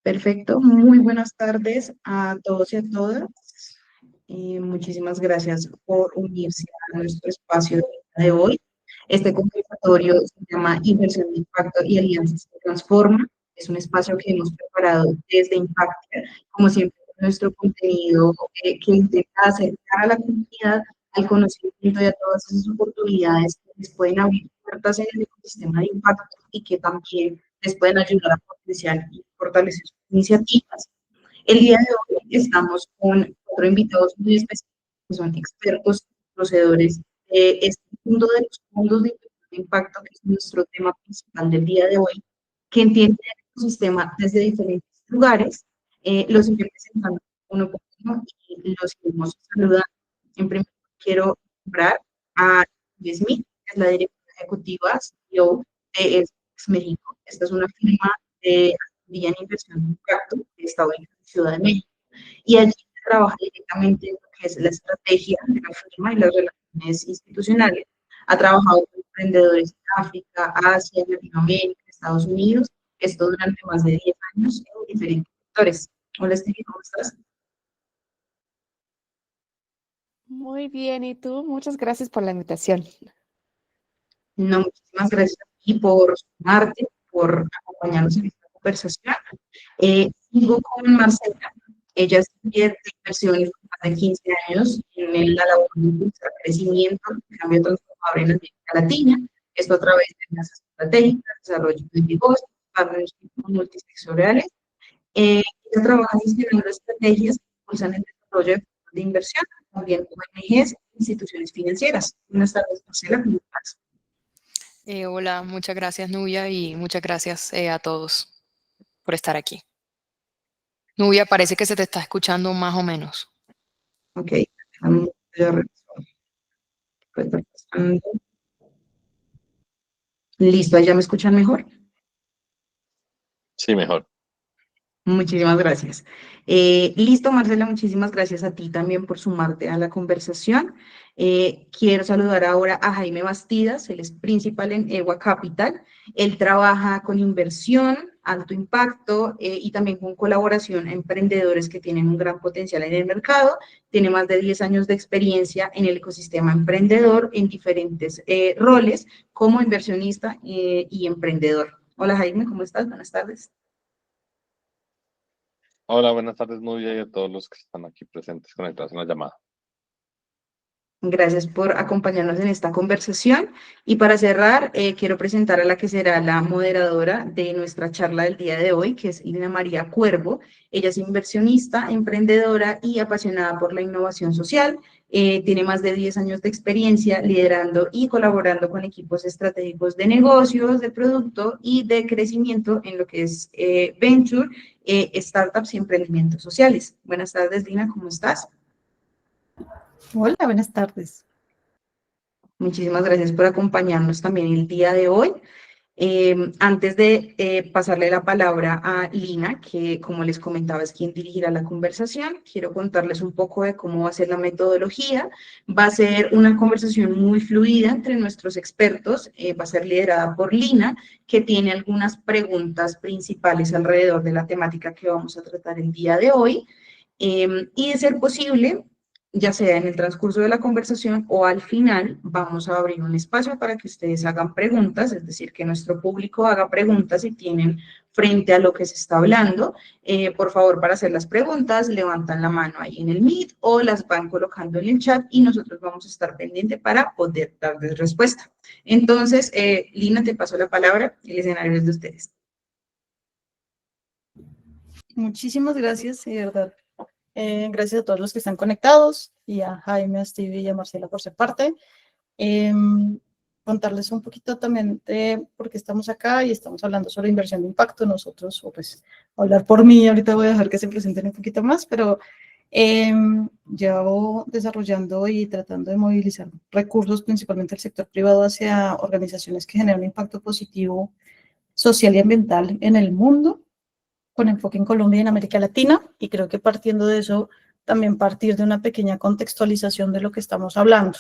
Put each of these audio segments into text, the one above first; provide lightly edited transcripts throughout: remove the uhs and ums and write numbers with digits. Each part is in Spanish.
Perfecto, muy buenas tardes a todos y a todas. Muchísimas gracias por unirse a nuestro espacio de hoy. Este conversatorio se llama Inversión de Impacto y Alianzas que Transforma. Es un espacio que hemos preparado desde Impactia, como siempre, nuestro contenido que intenta acercar a la comunidad al conocimiento y a todas esas oportunidades que les pueden abrir puertas en el ecosistema de impacto y que también les pueden ayudar a potenciar y fortalecer sus iniciativas. El día de hoy estamos con cuatro invitados muy especiales, que son expertos, conocedores de este mundo de los fondos de impacto, que es nuestro tema principal del día de hoy, que entienden el ecosistema desde diferentes lugares. Los iré presentando uno por uno y los iremos saludando. En primer lugar, quiero nombrar a Liz Smith, que es la directora ejecutiva CEO de Ex México. Esta es una firma de en inversión de impacto que está ubicada en Ciudad de México. Y allí se trabaja directamente en lo que es la estrategia de la firma y las relaciones institucionales. Ha trabajado con emprendedores en África, Asia, Latinoamérica, Estados Unidos, esto durante más de 10 años en diferentes sectores. Hola, Stevie, ¿cómo estás? Muy bien, ¿y tú? Muchas gracias por la invitación. No, muchísimas gracias a ti por sumarte, por acompañarnos en esta conversación. Sigo con Marcela. Ella es líder de inversiones por más de 15 años en la labor de impulsar crecimiento y cambio transformador en América Latina. Esto a través de las estratégicas, desarrollo de negocios, partnerships multisectoriales. Ella trabaja gestionando estrategias que impulsan el desarrollo de fondos de inversión, también ONGs e instituciones financieras. Buenas tardes, Marcela, ¿cómo estás? Hola, muchas gracias Nubia y muchas gracias a todos por estar aquí. Nubia, parece que se te está escuchando más o menos. Ok, ya reviso. Listo, ¿ya me escuchan mejor? Sí, mejor. Muchísimas gracias. Listo, Marcela, muchísimas gracias a ti también por sumarte a la conversación. Quiero saludar ahora a Jaime Bastidas, él es principal en EWA Capital. Él trabaja con inversión, alto impacto y también con colaboración a emprendedores que tienen un gran potencial en el mercado. Tiene más de 10 años de experiencia en el ecosistema emprendedor en diferentes roles como inversionista y emprendedor. Hola Jaime, ¿cómo estás? Buenas tardes. Hola, buenas tardes, Nubia, y a todos los que están aquí presentes conectados en la llamada. Gracias por acompañarnos en esta conversación. Y para cerrar, quiero presentar a la que será la moderadora de nuestra charla del día de hoy, que es Lina María Cuervo. Ella es inversionista, emprendedora y apasionada por la innovación social. Tiene más de 10 años de experiencia liderando y colaborando con equipos estratégicos de negocios, de producto y de crecimiento en lo que es venture, startups y emprendimientos sociales. Buenas tardes, Lina, ¿cómo estás? Hola, buenas tardes. Muchísimas gracias por acompañarnos también el día de hoy. Antes de pasarle la palabra a Lina, que como les comentaba es quien dirigirá la conversación, quiero contarles un poco de cómo va a ser la metodología. Va a ser una conversación muy fluida entre nuestros expertos, va a ser liderada por Lina, que tiene algunas preguntas principales alrededor de la temática que vamos a tratar el día de hoy. Y de ser posible, ya sea en el transcurso de la conversación o al final, vamos a abrir un espacio para que ustedes hagan preguntas, es decir, que nuestro público haga preguntas si tienen frente a lo que se está hablando. Por favor, para hacer las preguntas, levantan la mano ahí en el Meet o las van colocando en el chat y nosotros vamos a estar pendientes para poder darles respuesta. Entonces, Lina, te paso la palabra, el escenario es de ustedes. Muchísimas gracias, de verdad. Gracias a todos los que están conectados y a Jaime, a Stevie y a Marcela por ser parte. Contarles un poquito también de por qué estamos acá y estamos hablando sobre inversión de impacto. Nosotros, o pues hablar por mí, ahorita voy a dejar que se presenten un poquito más, pero llevo desarrollando y tratando de movilizar recursos, principalmente el sector privado, hacia organizaciones que generan impacto positivo social y ambiental en el mundo, con enfoque en Colombia y en América Latina, y creo que partiendo de eso también partir de una pequeña contextualización de lo que estamos hablando.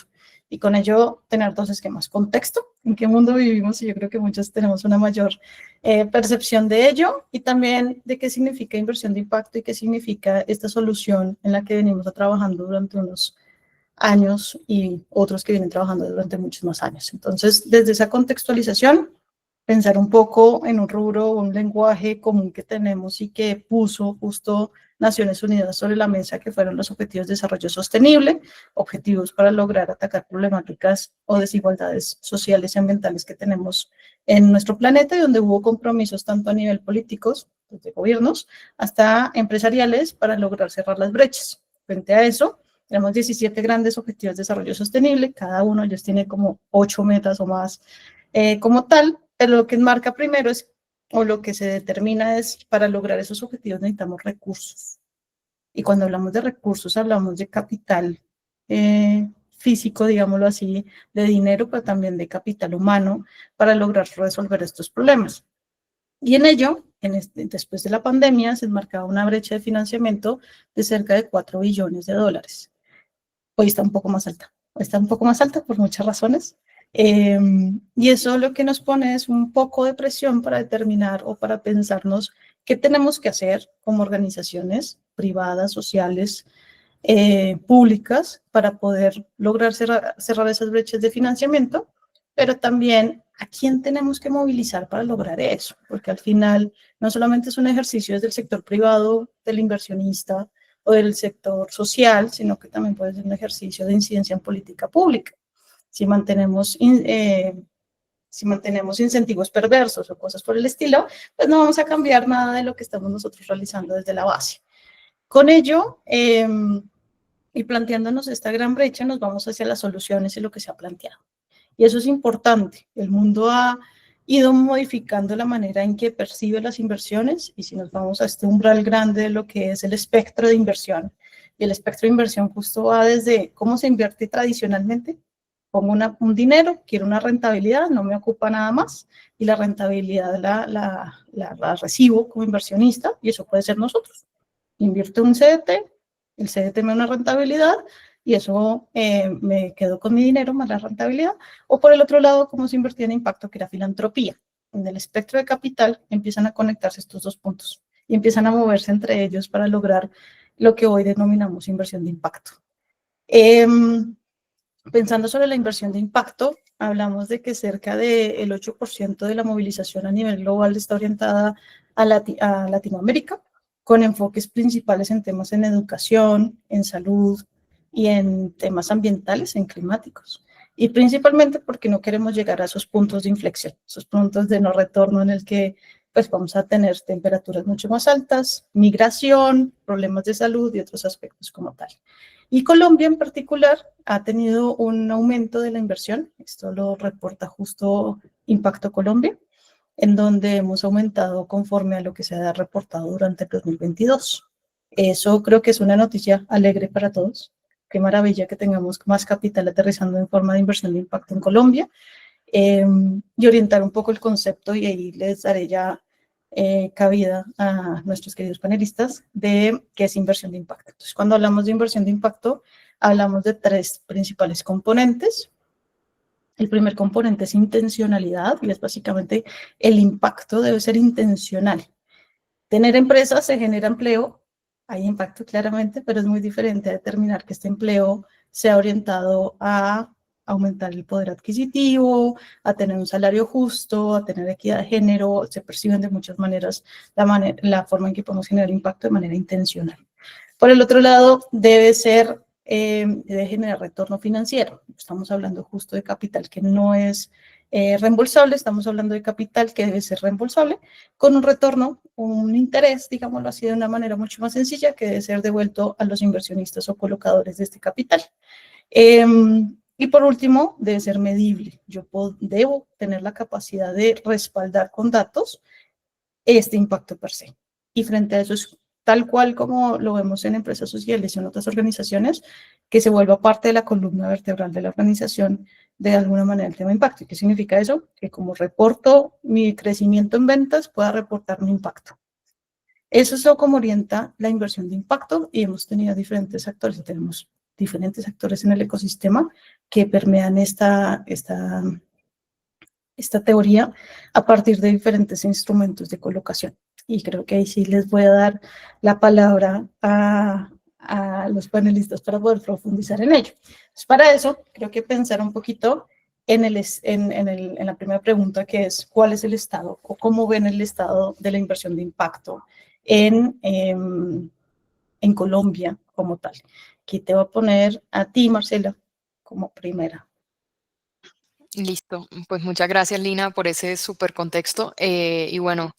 Y con ello tener dos esquemas. Contexto, en qué mundo vivimos, y yo creo que muchos tenemos una mayor percepción de ello, y también de qué significa inversión de impacto y qué significa esta solución en la que venimos trabajando durante unos años y otros que vienen trabajando durante muchos más años. Entonces, desde esa contextualización, pensar un poco en un rubro, un lenguaje común que tenemos y que puso justo Naciones Unidas sobre la mesa, que fueron los Objetivos de Desarrollo Sostenible, objetivos para lograr atacar problemáticas o desigualdades sociales y ambientales que tenemos en nuestro planeta, y donde hubo compromisos tanto a nivel políticos, desde gobiernos, hasta empresariales, para lograr cerrar las brechas. Frente a eso, tenemos 17 grandes objetivos de desarrollo sostenible, cada uno de ellos tiene como 8 metas o más como tal, pero lo que enmarca primero es, o lo que se determina es, para lograr esos objetivos necesitamos recursos. Y cuando hablamos de recursos, hablamos de capital físico, digámoslo así, de dinero, pero también de capital humano, para lograr resolver estos problemas. Y en ello, después de la pandemia, se enmarcaba una brecha de financiamiento de cerca de 4 billones de dólares. Hoy está un poco más alta. Está un poco más alta por muchas razones. Y eso lo que nos pone es un poco de presión para determinar o para pensarnos qué tenemos que hacer como organizaciones privadas, sociales, públicas, para poder lograr cerrar esas brechas de financiamiento, pero también a quién tenemos que movilizar para lograr eso, porque al final no solamente es un ejercicio desde el sector privado, del inversionista o del sector social, sino que también puede ser un ejercicio de incidencia en política pública. Si mantenemos incentivos perversos o cosas por el estilo, pues no vamos a cambiar nada de lo que estamos nosotros realizando desde la base. Con ello, y planteándonos esta gran brecha, nos vamos hacia las soluciones y lo que se ha planteado. Y eso es importante. El mundo ha ido modificando la manera en que percibe las inversiones, y si nos vamos a este umbral grande de lo que es el espectro de inversión, y el espectro de inversión justo va desde cómo se invierte tradicionalmente. Pongo un dinero, quiero una rentabilidad, no me ocupa nada más, y la rentabilidad la recibo como inversionista, y eso puede ser nosotros. Invierto un CDT, el CDT me da una rentabilidad, y eso me quedo con mi dinero más la rentabilidad. O por el otro lado, como se invertía en impacto, que era filantropía. En el espectro de capital empiezan a conectarse estos dos puntos y empiezan a moverse entre ellos para lograr lo que hoy denominamos inversión de impacto. Pensando sobre la inversión de impacto, hablamos de que cerca del 8% de la movilización a nivel global está orientada a Latinoamérica, con enfoques principales en temas en educación, en salud y en temas ambientales, en climáticos. Y principalmente porque no queremos llegar a esos puntos de inflexión, esos puntos de no retorno en el que pues vamos a tener temperaturas mucho más altas, migración, problemas de salud y otros aspectos como tal. Y Colombia en particular ha tenido un aumento de la inversión, esto lo reporta justo Impacto Colombia, en donde hemos aumentado conforme a lo que se ha reportado durante el 2022. Eso creo que es una noticia alegre para todos. Qué maravilla que tengamos más capital aterrizando en forma de inversión de impacto en Colombia, y orientar un poco el concepto, y ahí les daré ya cabida a nuestros queridos panelistas de qué es inversión de impacto. Entonces, cuando hablamos de inversión de impacto, hablamos de 3 principales componentes. El primer componente es intencionalidad, y es básicamente el impacto debe ser intencional. Tener empresas se genera empleo, hay impacto claramente, pero es muy diferente a determinar que este empleo sea orientado a aumentar el poder adquisitivo, a tener un salario justo, a tener equidad de género. Se perciben de muchas maneras la forma en que podemos generar impacto de manera intencional. Por el otro lado, debe generar retorno financiero. Estamos hablando justo de capital que no es reembolsable, estamos hablando de capital que debe ser reembolsable, con un retorno, un interés, digámoslo así de una manera mucho más sencilla, que debe ser devuelto a los inversionistas o colocadores de este capital. Y por último, debe ser medible. Yo debo tener la capacidad de respaldar con datos este impacto per se. Y frente a eso es tal cual como lo vemos en empresas sociales y en otras organizaciones, que se vuelva parte de la columna vertebral de la organización de alguna manera el tema impacto. ¿Y qué significa eso? Que como reporto mi crecimiento en ventas, pueda reportar mi impacto. Eso es lo como orienta la inversión de impacto y hemos tenido diferentes actores, y tenemos diferentes actores en el ecosistema que permean esta teoría a partir de diferentes instrumentos de colocación. Y creo que ahí sí les voy a dar la palabra a los panelistas para poder profundizar en ello. Entonces, para eso, creo que pensar un poquito en la primera pregunta, que es ¿cuál es el estado o cómo ven el estado de la inversión de impacto en Colombia como tal? Aquí te voy a poner a ti, Marcela, como primera. Listo, pues muchas gracias, Lina, por ese súper contexto. Y bueno,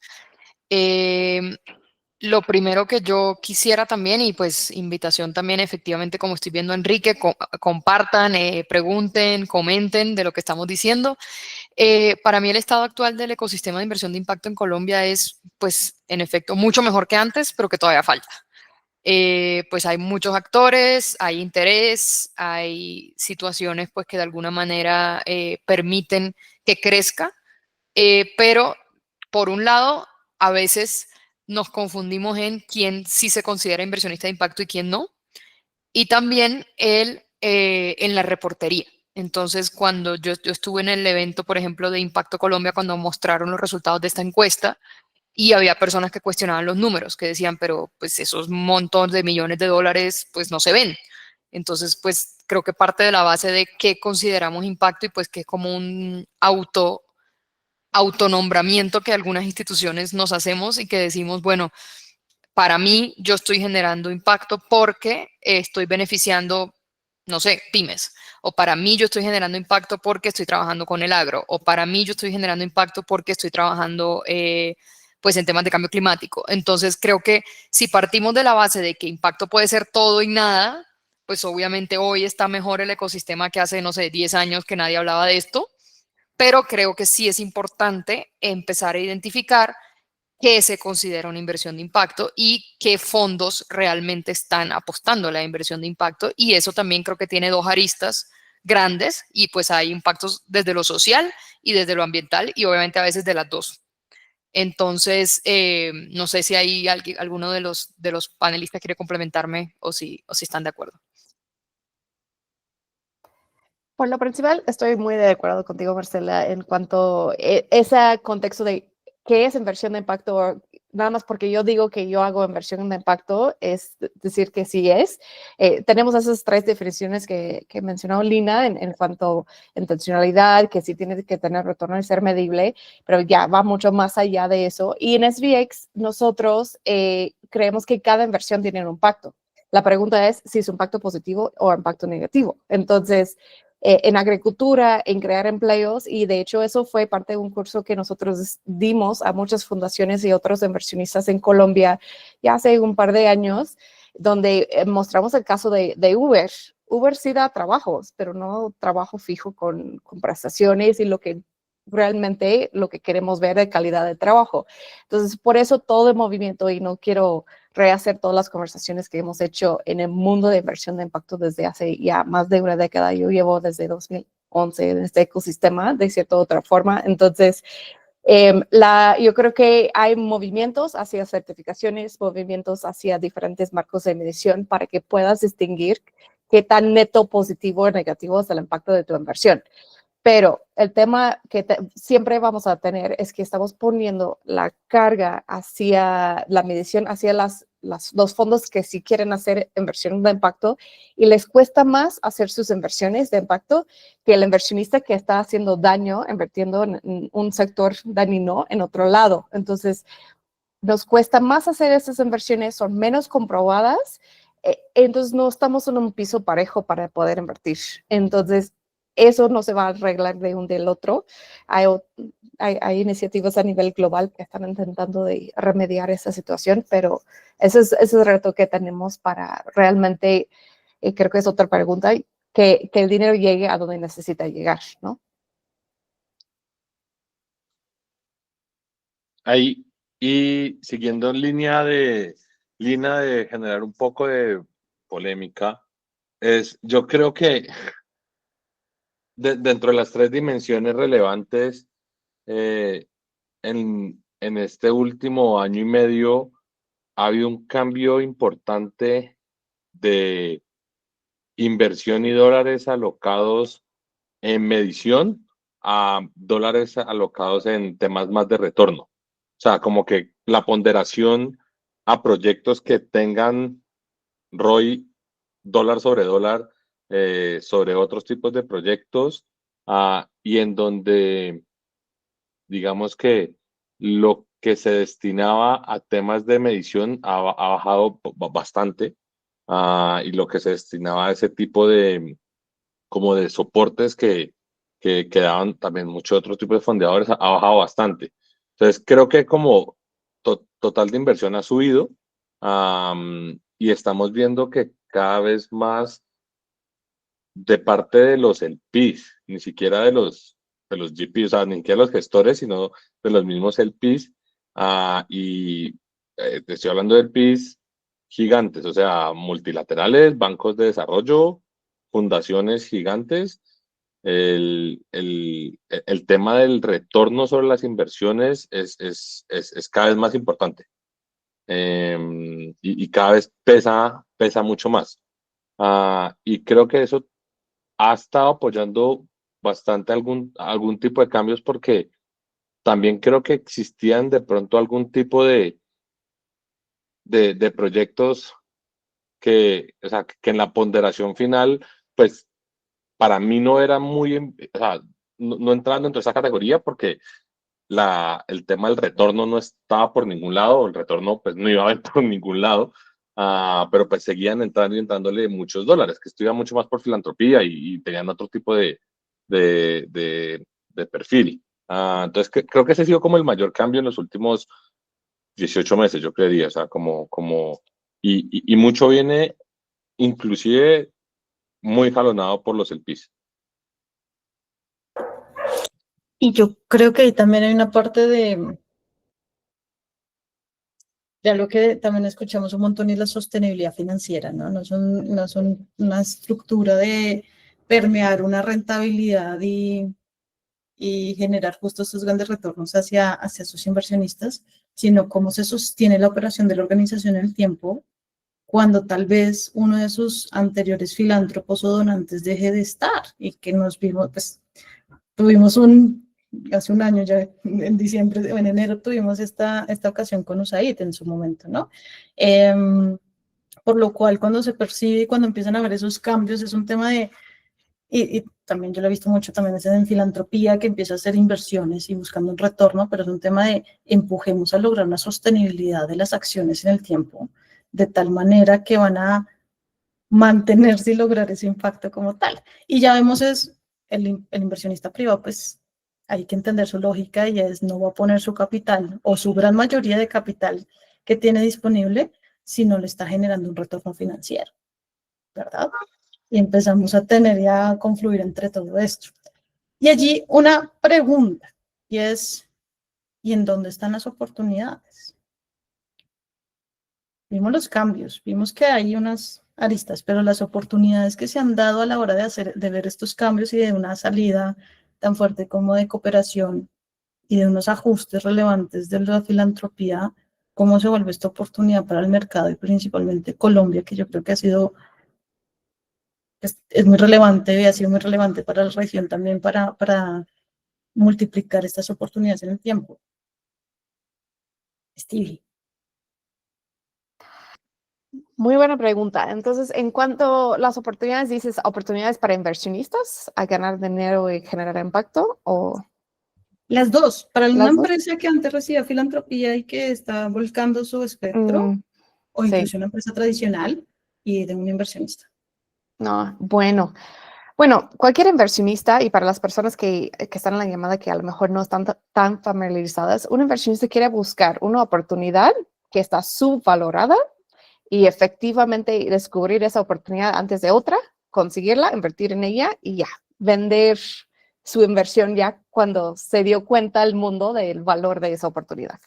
lo primero que yo quisiera también, y pues invitación también, efectivamente, como estoy viendo a Enrique, compartan, pregunten, comenten de lo que estamos diciendo. Para mí el estado actual del ecosistema de inversión de impacto en Colombia es, pues, en efecto, mucho mejor que antes, pero que todavía falta. Pues hay muchos actores, hay interés, hay situaciones pues que de alguna manera permiten que crezca, pero por un lado a veces nos confundimos en quién sí se considera inversionista de impacto y quién no, y también en la reportería. Entonces, cuando yo estuve en el evento, por ejemplo, de Impacto Colombia, cuando mostraron los resultados de esta encuesta, y había personas que cuestionaban los números, que decían, pero pues esos montones de millones de dólares pues no se ven. Entonces, pues creo que parte de la base de qué consideramos impacto y pues que es como un autonombramiento que algunas instituciones nos hacemos y que decimos, bueno, para mí yo estoy generando impacto porque estoy beneficiando, no sé, pymes. O para mí yo estoy generando impacto porque estoy trabajando con el agro. O para mí yo estoy generando impacto porque estoy trabajando pues en temas de cambio climático. Entonces creo que si partimos de la base de que impacto puede ser todo y nada, pues obviamente hoy está mejor el ecosistema que hace, no sé, 10 años que nadie hablaba de esto. Pero creo que sí es importante empezar a identificar qué se considera una inversión de impacto y qué fondos realmente están apostando a la inversión de impacto. Y eso también creo que tiene dos aristas grandes y pues hay impactos desde lo social y desde lo ambiental y obviamente a veces de las dos. Entonces, no sé si hay alguno de los panelistas quiere complementarme o si están de acuerdo. Por lo principal, estoy muy de acuerdo contigo, Marcela, en cuanto a ese contexto de qué es inversión de impacto. Nada más porque yo digo que yo hago inversión de impacto, es decir que sí es. Tenemos esas tres definiciones que mencionó Lina en cuanto a intencionalidad, que sí tiene que tener retorno y ser medible, pero ya va mucho más allá de eso. Y en SVX nosotros creemos que cada inversión tiene un impacto. La pregunta es si es un impacto positivo o impacto negativo. Entonces, en agricultura, en crear empleos, y de hecho eso fue parte de un curso que nosotros dimos a muchas fundaciones y otros inversionistas en Colombia ya hace un par de años, donde mostramos el caso de Uber. Uber sí da trabajos, pero no trabajo fijo con prestaciones y realmente lo que queremos ver de calidad de trabajo. Entonces, por eso todo el movimiento, y no quiero rehacer todas las conversaciones que hemos hecho en el mundo de inversión de impacto desde hace ya más de una década. Yo llevo desde 2011 en este ecosistema, de cierta otra forma. Entonces, yo creo que hay movimientos hacia certificaciones, movimientos hacia diferentes marcos de medición para que puedas distinguir qué tan neto positivo o negativo es el impacto de tu inversión. Pero el tema que siempre vamos a tener es que estamos poniendo la carga hacia la medición, hacia los fondos que sí quieren hacer inversión de impacto y les cuesta más hacer sus inversiones de impacto que el inversionista que está haciendo daño, invirtiendo en un sector dañino en otro lado. Entonces, nos cuesta más hacer esas inversiones, son menos comprobadas, entonces no estamos en un piso parejo para poder invertir. Entonces, eso no se va a arreglar de un del otro. Hay iniciativas a nivel global que están intentando de remediar esa situación, pero ese es el reto que tenemos para realmente, creo que es otra pregunta, que el dinero llegue a donde necesita llegar, ¿no? Ahí, y siguiendo en línea de generar un poco de polémica, yo creo que dentro de las tres dimensiones relevantes, en este último año y medio, ha habido un cambio importante de inversión y dólares alocados en medición a dólares alocados en temas más de retorno. O sea, como que la ponderación a proyectos que tengan ROI dólar sobre dólar sobre otros tipos de proyectos y en donde digamos que lo que se destinaba a temas de medición ha bajado bastante y lo que se destinaba a ese tipo de como de soportes que daban también muchos otros tipos de fondeadores ha bajado bastante. Entonces creo que como total de inversión ha subido y estamos viendo que cada vez más de parte de los LPs, ni siquiera de los GPs, o sea, ni siquiera los gestores, sino de los mismos LPs. Y te estoy hablando de LPs gigantes, o sea, multilaterales, bancos de desarrollo, fundaciones gigantes. El tema del retorno sobre las inversiones es cada vez más importante y cada vez pesa mucho más. Y creo que eso ha estado apoyando bastante algún tipo de cambios porque también creo que existían de pronto algún tipo de proyectos o sea, que en la ponderación final, pues para mí no era muy, o sea, no entrando dentro de esa categoría porque el tema del retorno no estaba por ningún lado, el retorno pues no iba a haber por ningún lado, pero pues seguían entrando y entrándole muchos dólares, que estudian mucho más por filantropía y tenían otro tipo de perfil. Entonces creo que ese ha sido como el mayor cambio en los últimos 18 meses, yo creería, o sea, y mucho viene inclusive muy jalonado por los LPs. Y yo creo que ahí también hay una parte de algo que también escuchamos un montón y es la sostenibilidad financiera, ¿no? No son una estructura de permear una rentabilidad y generar justo estos grandes retornos hacia sus inversionistas, sino cómo se sostiene la operación de la organización en el tiempo cuando tal vez uno de sus anteriores filántropos o donantes deje de estar y que nos vimos, pues tuvimos hace un año ya, en diciembre o en enero tuvimos esta ocasión con USAID en su momento, ¿no? Por lo cual cuando se percibe y cuando empiezan a ver esos cambios es un tema de, y también yo lo he visto mucho también es en filantropía que empieza a hacer inversiones y buscando un retorno, pero es un tema de empujemos a lograr una sostenibilidad de las acciones en el tiempo, de tal manera que van a mantenerse y lograr ese impacto como tal. Y ya vemos es el inversionista privado, pues hay que entender su lógica y es no va a poner su capital o su gran mayoría de capital que tiene disponible si no le está generando un retorno financiero, ¿verdad? Y empezamos a tener ya a confluir entre todo esto. Y allí una pregunta, y es, ¿y en dónde están las oportunidades? Vimos los cambios, vimos que hay unas aristas, pero las oportunidades que se han dado a la hora de ver estos cambios y de una salida tan fuerte como de cooperación y de unos ajustes relevantes de la filantropía, ¿cómo se vuelve esta oportunidad para el mercado y principalmente Colombia, que yo creo que ha sido, es muy relevante y ha sido muy relevante para la región también para multiplicar estas oportunidades en el tiempo? Stevie. Muy buena pregunta. Entonces, en cuanto a las oportunidades, dices oportunidades para inversionistas a ganar dinero y generar impacto, o Las dos, para una las dos. empresa que antes recibía filantropía y que está volcando su espectro, o Sí. incluso una empresa tradicional y de un inversionista. No, bueno, cualquier inversionista y para las personas que están en la llamada que a lo mejor no están tan familiarizadas, un inversionista quiere buscar una oportunidad que está subvalorada y efectivamente descubrir esa oportunidad antes de otra, conseguirla, invertir en ella y ya, vender su inversión ya cuando se dio cuenta el mundo del valor de esa oportunidad.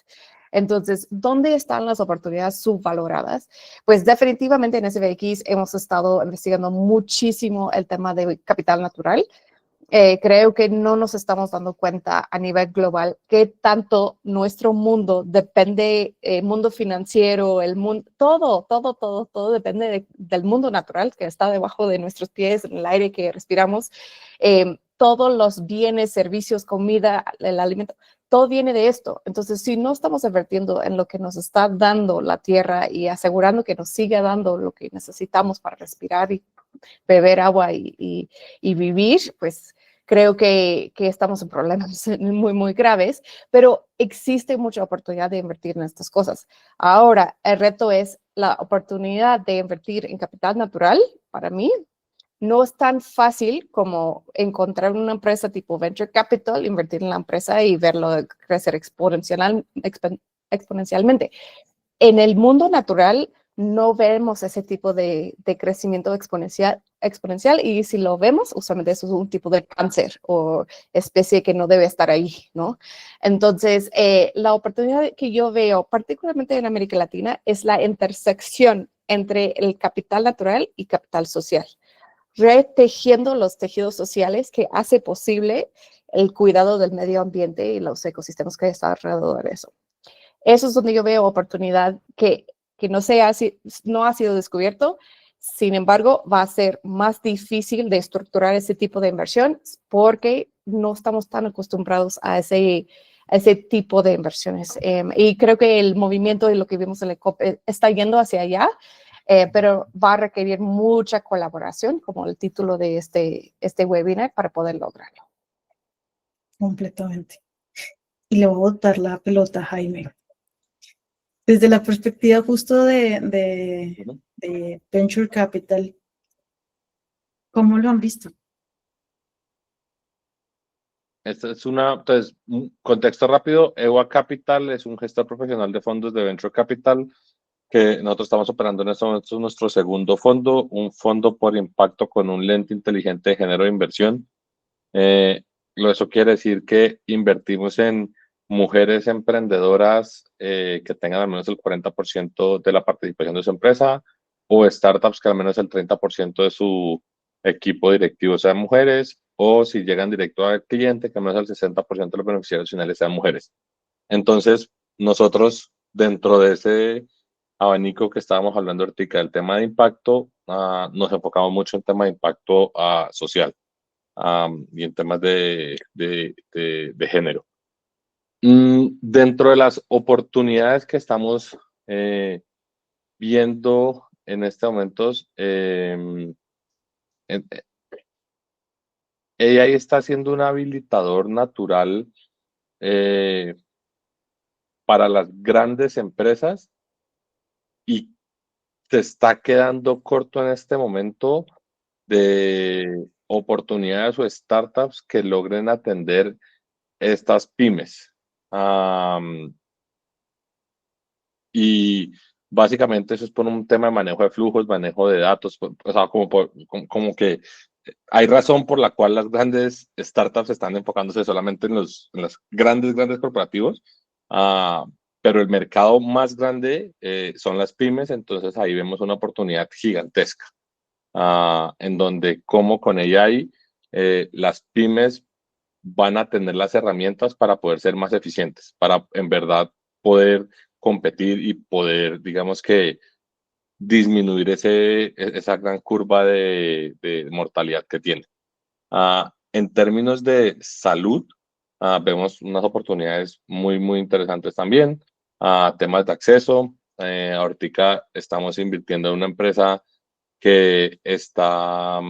Entonces, ¿dónde están las oportunidades subvaloradas? Pues definitivamente en SBX hemos estado investigando muchísimo el tema de capital natural. creo que no nos estamos dando cuenta a nivel global qué tanto nuestro mundo depende, el mundo financiero, el mundo, todo depende del mundo natural que está debajo de nuestros pies, en el aire que respiramos. Todos los bienes, servicios, comida, el alimento, todo viene de esto. Entonces, si no estamos invirtiendo en lo que nos está dando la tierra y asegurando que nos siga dando lo que necesitamos para respirar y beber agua y vivir, pues creo que estamos en problemas muy graves, pero existe mucha oportunidad de invertir en estas cosas. Ahora, el reto es la oportunidad de invertir en capital natural. Para mí, no es tan fácil como encontrar una empresa tipo Venture Capital, invertir en la empresa y verlo crecer exponencialmente. En el mundo natural no vemos ese tipo de crecimiento exponencial y si lo vemos, usualmente eso es un tipo de cáncer o especie que no debe estar ahí, ¿no? Entonces, la oportunidad que yo veo, particularmente en América Latina, es la intersección entre el capital natural y capital social, retejiendo los tejidos sociales que hace posible el cuidado del medio ambiente y los ecosistemas que están alrededor de eso. Eso es donde yo veo oportunidad que no ha sido descubierto. Sin embargo, va a ser más difícil de estructurar ese tipo de inversión porque no estamos tan acostumbrados a ese tipo de inversiones. Y creo que el movimiento y lo que vimos en el COP está yendo hacia allá, pero va a requerir mucha colaboración, como el título de este webinar, para poder lograrlo. Completamente. Y le voy a botar la pelota, Jaime. Desde la perspectiva justo de Venture Capital, ¿cómo lo han visto? Esta es entonces, un contexto rápido. EWA Capital es un gestor profesional de fondos de Venture Capital que nosotros estamos operando en este momento. Es nuestro segundo fondo, un fondo por impacto con un lente inteligente de género de inversión. Eso quiere decir que invertimos en mujeres emprendedoras que tengan al menos el 40% de la participación de su empresa o startups que al menos el 30% de su equipo directivo sean mujeres, o si llegan directo al cliente, que al menos el 60% de los beneficiarios finales sean mujeres. Entonces, nosotros, dentro de ese abanico que estábamos hablando ahorita del tema de impacto, nos enfocamos mucho en tema de impacto social y en temas de género. Dentro de las oportunidades que estamos viendo en este momento, AI está siendo un habilitador natural para las grandes empresas y se está quedando corto en este momento de oportunidades o startups que logren atender estas pymes. Y básicamente eso es por un tema de manejo de flujos, manejo de datos, o sea, como que hay razón por la cual las grandes startups están enfocándose solamente en los grandes corporativos, pero el mercado más grande son las pymes, entonces ahí vemos una oportunidad gigantesca, en donde como con AI las pymes van a tener las herramientas para poder ser más eficientes, para en verdad poder competir y poder, digamos que, disminuir esa gran curva de mortalidad que tiene. En términos de salud, vemos unas oportunidades muy interesantes también. Temas de acceso. Ahorita estamos invirtiendo en una empresa que está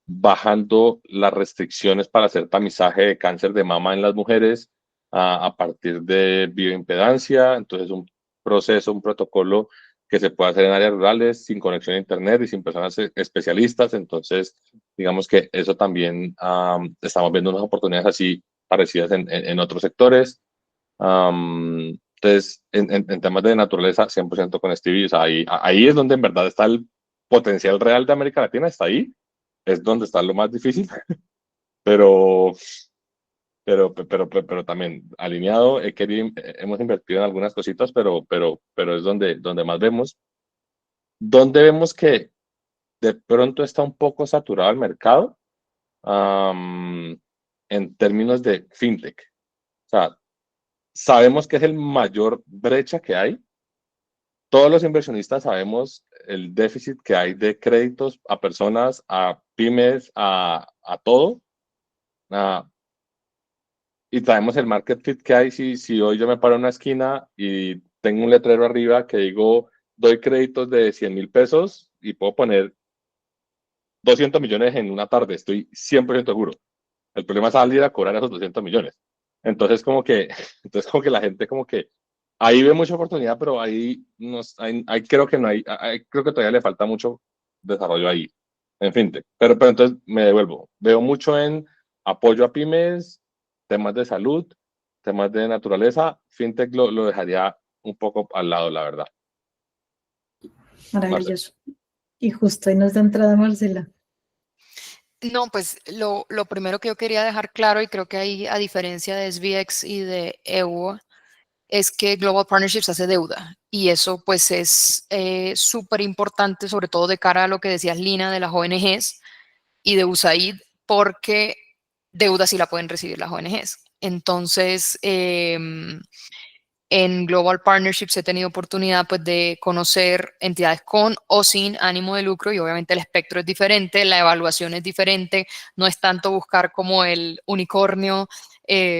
bajando las restricciones para hacer tamizaje de cáncer de mama en las mujeres a partir de bioimpedancia. Entonces, un proceso, un protocolo que se puede hacer en áreas rurales sin conexión a internet y sin personas especialistas. Entonces, digamos que eso también estamos viendo unas oportunidades así parecidas en otros sectores. Entonces, en temas de naturaleza, 100% con Stevie. O sea, ahí es donde en verdad está el potencial real de América Latina, está ahí. Es donde está lo más difícil, pero también alineado, hemos invertido en algunas cositas, pero es donde más vemos. Donde vemos que de pronto está un poco saturado el mercado en términos de fintech. O sea, sabemos que es el mayor brecha que hay. Todos los inversionistas sabemos el déficit que hay de créditos a personas, a pymes, a todo. Y sabemos el market fit que hay si hoy yo me paro en una esquina y tengo un letrero arriba que digo, doy créditos de 100.000 pesos y puedo poner 200 millones en una tarde, estoy 100% seguro. El problema es salir a cobrar esos 200 millones. Entonces como que la gente como que ahí ve mucha oportunidad, pero ahí, ahí creo que no hay, creo que todavía le falta mucho desarrollo ahí, en fintech. Pero entonces me devuelvo. Veo mucho en apoyo a pymes, temas de salud, temas de naturaleza. Fintech lo dejaría un poco al lado, la verdad. Maravilloso. Y justo ahí nos da entrada Marcela. No, pues lo primero que yo quería dejar claro, y creo que ahí, a diferencia de SBX y de EU, es que Global Partnerships hace deuda. Y eso pues es súper importante, sobre todo de cara a lo que decías, Lina, de las ONGs y de USAID, porque deuda sí la pueden recibir las ONGs. Entonces, en Global Partnerships he tenido oportunidad pues, de conocer entidades con o sin ánimo de lucro, y obviamente el espectro es diferente, la evaluación es diferente, no es tanto buscar como el unicornio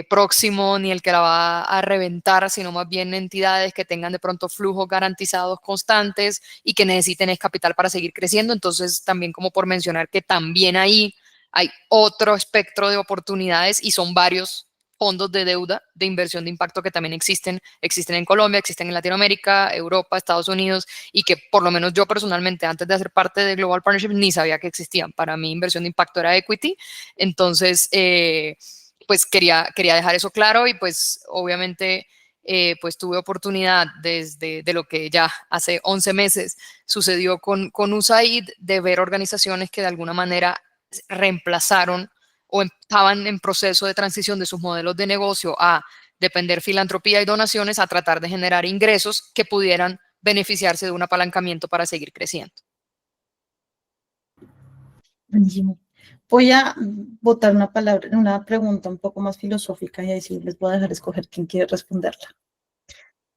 próximo ni el que la va a reventar, sino más bien entidades que tengan de pronto flujos garantizados constantes y que necesiten ese capital para seguir creciendo. Entonces, también como por mencionar que también ahí hay otro espectro de oportunidades, y son varios fondos de deuda de inversión de impacto que también existen en Colombia, existen en Latinoamérica, Europa, Estados Unidos, y que por lo menos yo personalmente, antes de hacer parte de Global Partnership, ni sabía que existían. Para mí, inversión de impacto era equity. Entonces, pues quería dejar eso claro, y pues obviamente pues tuve oportunidad desde de lo que ya hace 11 meses sucedió con USAID, de ver organizaciones que de alguna manera reemplazaron o estaban en proceso de transición de sus modelos de negocio a depender filantropía y donaciones, a tratar de generar ingresos que pudieran beneficiarse de un apalancamiento para seguir creciendo. Buenísimo. Voy a botar una pregunta un poco más filosófica, y ahí sí les voy a dejar escoger quién quiere responderla.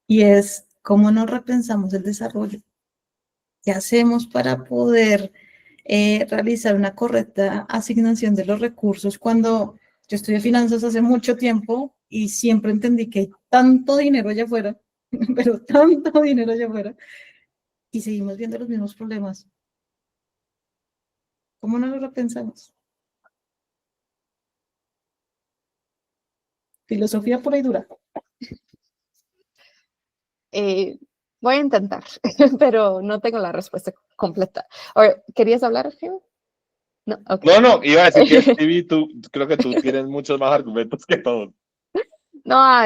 Y es, ¿cómo nos repensamos el desarrollo? ¿Qué hacemos para poder realizar una correcta asignación de los recursos? Cuando yo estudié finanzas hace mucho tiempo y siempre entendí que hay tanto dinero allá afuera, pero tanto dinero allá afuera, y seguimos viendo los mismos problemas. ¿Cómo no lo repensamos? Filosofía pura y dura. Voy a intentar, pero no tengo la respuesta completa. ¿Querías hablar, Gio? No, okay. No, iba a decir que Stevie, creo que tú tienes muchos más argumentos que todos. No,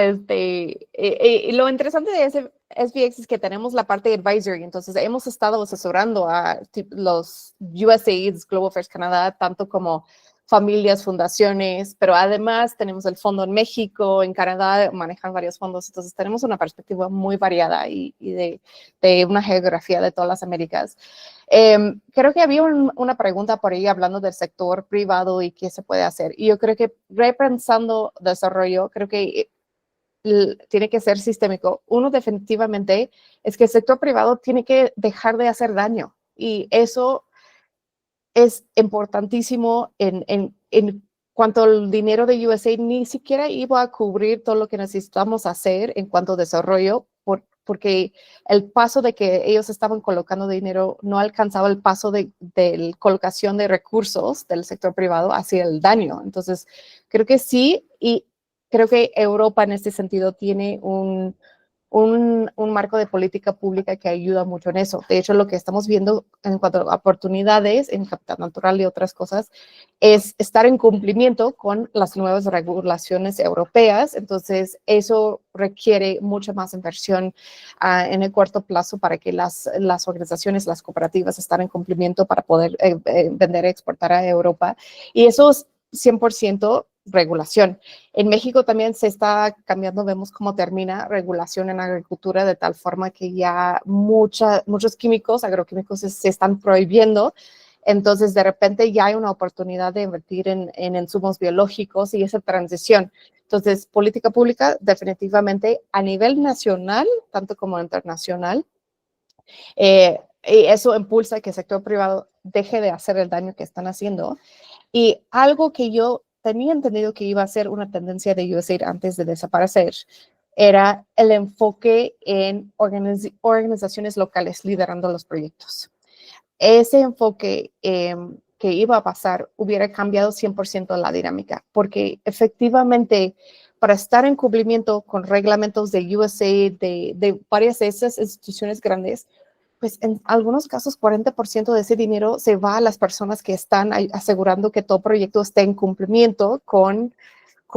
lo interesante de ese SBX es que tenemos la parte de advisory. Entonces hemos estado asesorando a los USAIDs, Global First Canadá, tanto como familias, fundaciones, pero además tenemos el fondo en México, en Canadá manejan varios fondos. Entonces tenemos una perspectiva muy variada y de una geografía de todas las Américas. Creo que había una pregunta por ahí hablando del sector privado y qué se puede hacer. Y yo creo que repensando desarrollo, creo que tiene que ser sistémico. Uno definitivamente es que el sector privado tiene que dejar de hacer daño, y eso es importantísimo en cuanto al dinero de USAID ni siquiera iba a cubrir todo lo que necesitamos hacer en cuanto a desarrollo, porque el paso de que ellos estaban colocando dinero no alcanzaba el paso de colocación de recursos del sector privado hacia el daño. Entonces, creo que sí, y creo que Europa en este sentido tiene un marco de política pública que ayuda mucho en eso. De hecho, lo que estamos viendo en cuanto a oportunidades en capital natural y otras cosas es estar en cumplimiento con las nuevas regulaciones europeas. Entonces, eso requiere mucha más inversión en el corto plazo para que las organizaciones, las cooperativas estén en cumplimiento para poder vender y exportar a Europa. Y eso es 100% regulación. En México también se está cambiando, vemos cómo termina regulación en agricultura, de tal forma que ya muchos químicos, agroquímicos se están prohibiendo, Entonces, de repente ya hay una oportunidad de invertir en insumos biológicos y esa transición. Entonces, política pública definitivamente a nivel nacional, tanto como internacional, y eso impulsa que el sector privado deje de hacer el daño que están haciendo. Y algo que yo tenía entendido que iba a ser una tendencia de USAID antes de desaparecer era el enfoque en organizaciones locales liderando los proyectos. Ese enfoque que iba a pasar hubiera cambiado 100% la dinámica, porque efectivamente para estar en cumplimiento con reglamentos de USAID, de varias de esas instituciones grandes, pues en algunos casos 40% de ese dinero se va a las personas que están asegurando que todo proyecto esté en cumplimiento con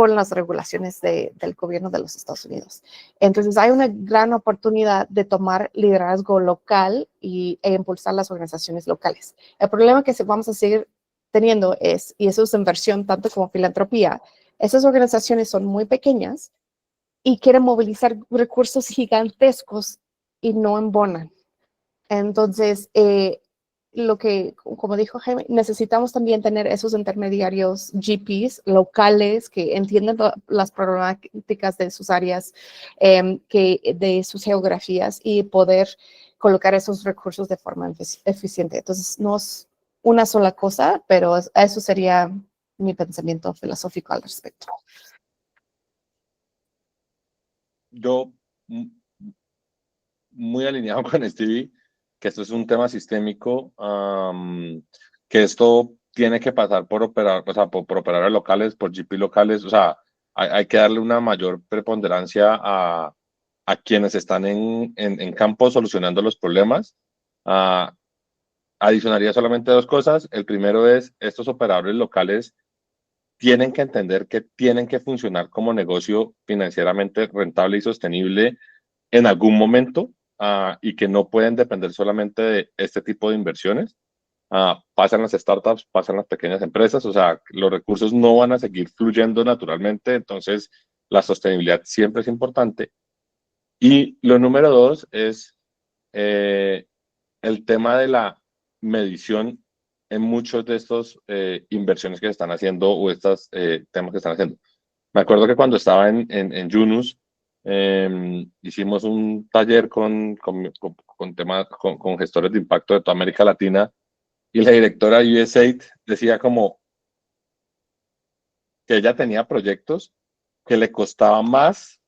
las regulaciones del gobierno de los Estados Unidos. Entonces hay una gran oportunidad de tomar liderazgo local e impulsar las organizaciones locales. El problema que vamos a seguir teniendo es, y eso es inversión tanto como filantropía, esas organizaciones son muy pequeñas y quieren movilizar recursos gigantescos y no embonan. Entonces, lo que, como dijo Jaime, necesitamos también tener esos intermediarios GPs locales que entienden las problemáticas de sus áreas, de sus geografías y poder colocar esos recursos de forma eficiente. Entonces, no es una sola cosa, pero eso sería mi pensamiento filosófico al respecto. Yo, muy alineado con Stevie, que esto es un tema sistémico, que esto tiene que pasar por por operadores locales, por GP locales, o sea, hay que darle una mayor preponderancia a quienes están en campo solucionando los problemas. Adicionaría solamente dos cosas. El primero es, estos operadores locales tienen que entender que tienen que funcionar como negocio financieramente rentable y sostenible en algún momento, y que no pueden depender solamente de este tipo de inversiones. Pasan las startups, pasan las pequeñas empresas, o sea, los recursos no van a seguir fluyendo naturalmente, entonces la sostenibilidad siempre es importante. Y lo número dos es el tema de la medición en muchos de estos inversiones que se están haciendo o estos temas que están haciendo. Me acuerdo que cuando estaba en Yunus, hicimos un taller con gestores de impacto de toda América Latina, y la directora de USAID decía como que ella tenía proyectos que le costaba más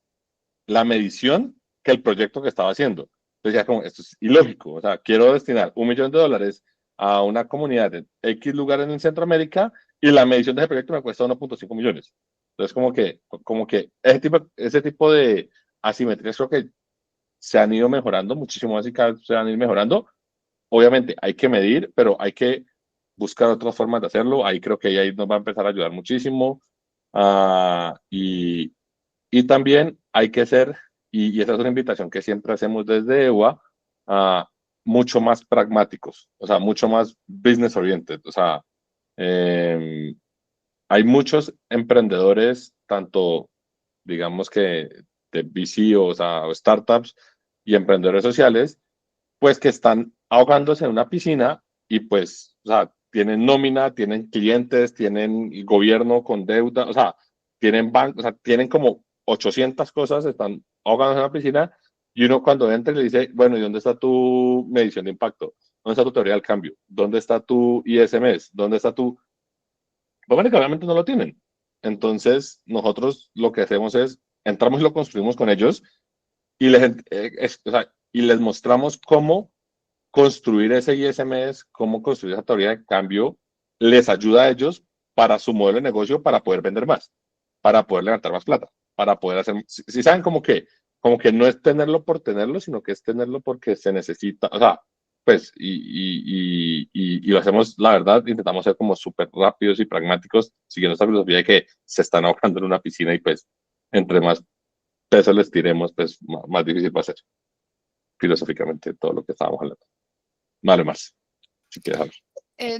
la medición que el proyecto que estaba haciendo. Entonces ya como, esto es ilógico, o sea, quiero destinar $1 millón a una comunidad de X lugares en Centroamérica y la medición de ese proyecto me cuesta 1.5 millones. Entonces como que ese tipo de asimetrías creo que se han ido mejorando muchísimo más y cada vez se han ido mejorando. Obviamente hay que medir, pero hay que buscar otras formas de hacerlo. Ahí creo que ahí nos va a empezar a ayudar muchísimo. Y también hay que ser, y esa es una invitación que siempre hacemos desde EWA, mucho más pragmáticos, o sea, mucho más business oriented. O sea, hay muchos emprendedores, tanto digamos que de VC o startups y emprendedores sociales, pues que están ahogándose en una piscina y pues, o sea, tienen nómina, tienen clientes, tienen gobierno con deuda, o sea, tienen bancos, o sea, tienen como 800 cosas, están ahogándose en una piscina, y uno cuando entra le dice, bueno, ¿y dónde está tu medición de impacto? ¿Dónde está tu teoría del cambio? ¿Dónde está tu ISMS? ¿Dónde está tu...? Bueno, que obviamente no lo tienen. Entonces, nosotros lo que hacemos es, entramos y lo construimos con ellos, y o sea, y les mostramos cómo construir ese ISMS, cómo construir esa teoría de cambio, les ayuda a ellos para su modelo de negocio, para poder vender más, para poder levantar más plata, para poder hacer, si saben como que no es tenerlo por tenerlo, sino que es tenerlo porque se necesita, o sea, pues, y lo hacemos, la verdad, intentamos ser como súper rápidos y pragmáticos, siguiendo esta filosofía de que se están ahogando en una piscina y pues, entre más peso les tiremos, pues, más difícil va a ser, filosóficamente, todo lo que estábamos hablando. Vale, Marce, si quieres hablar.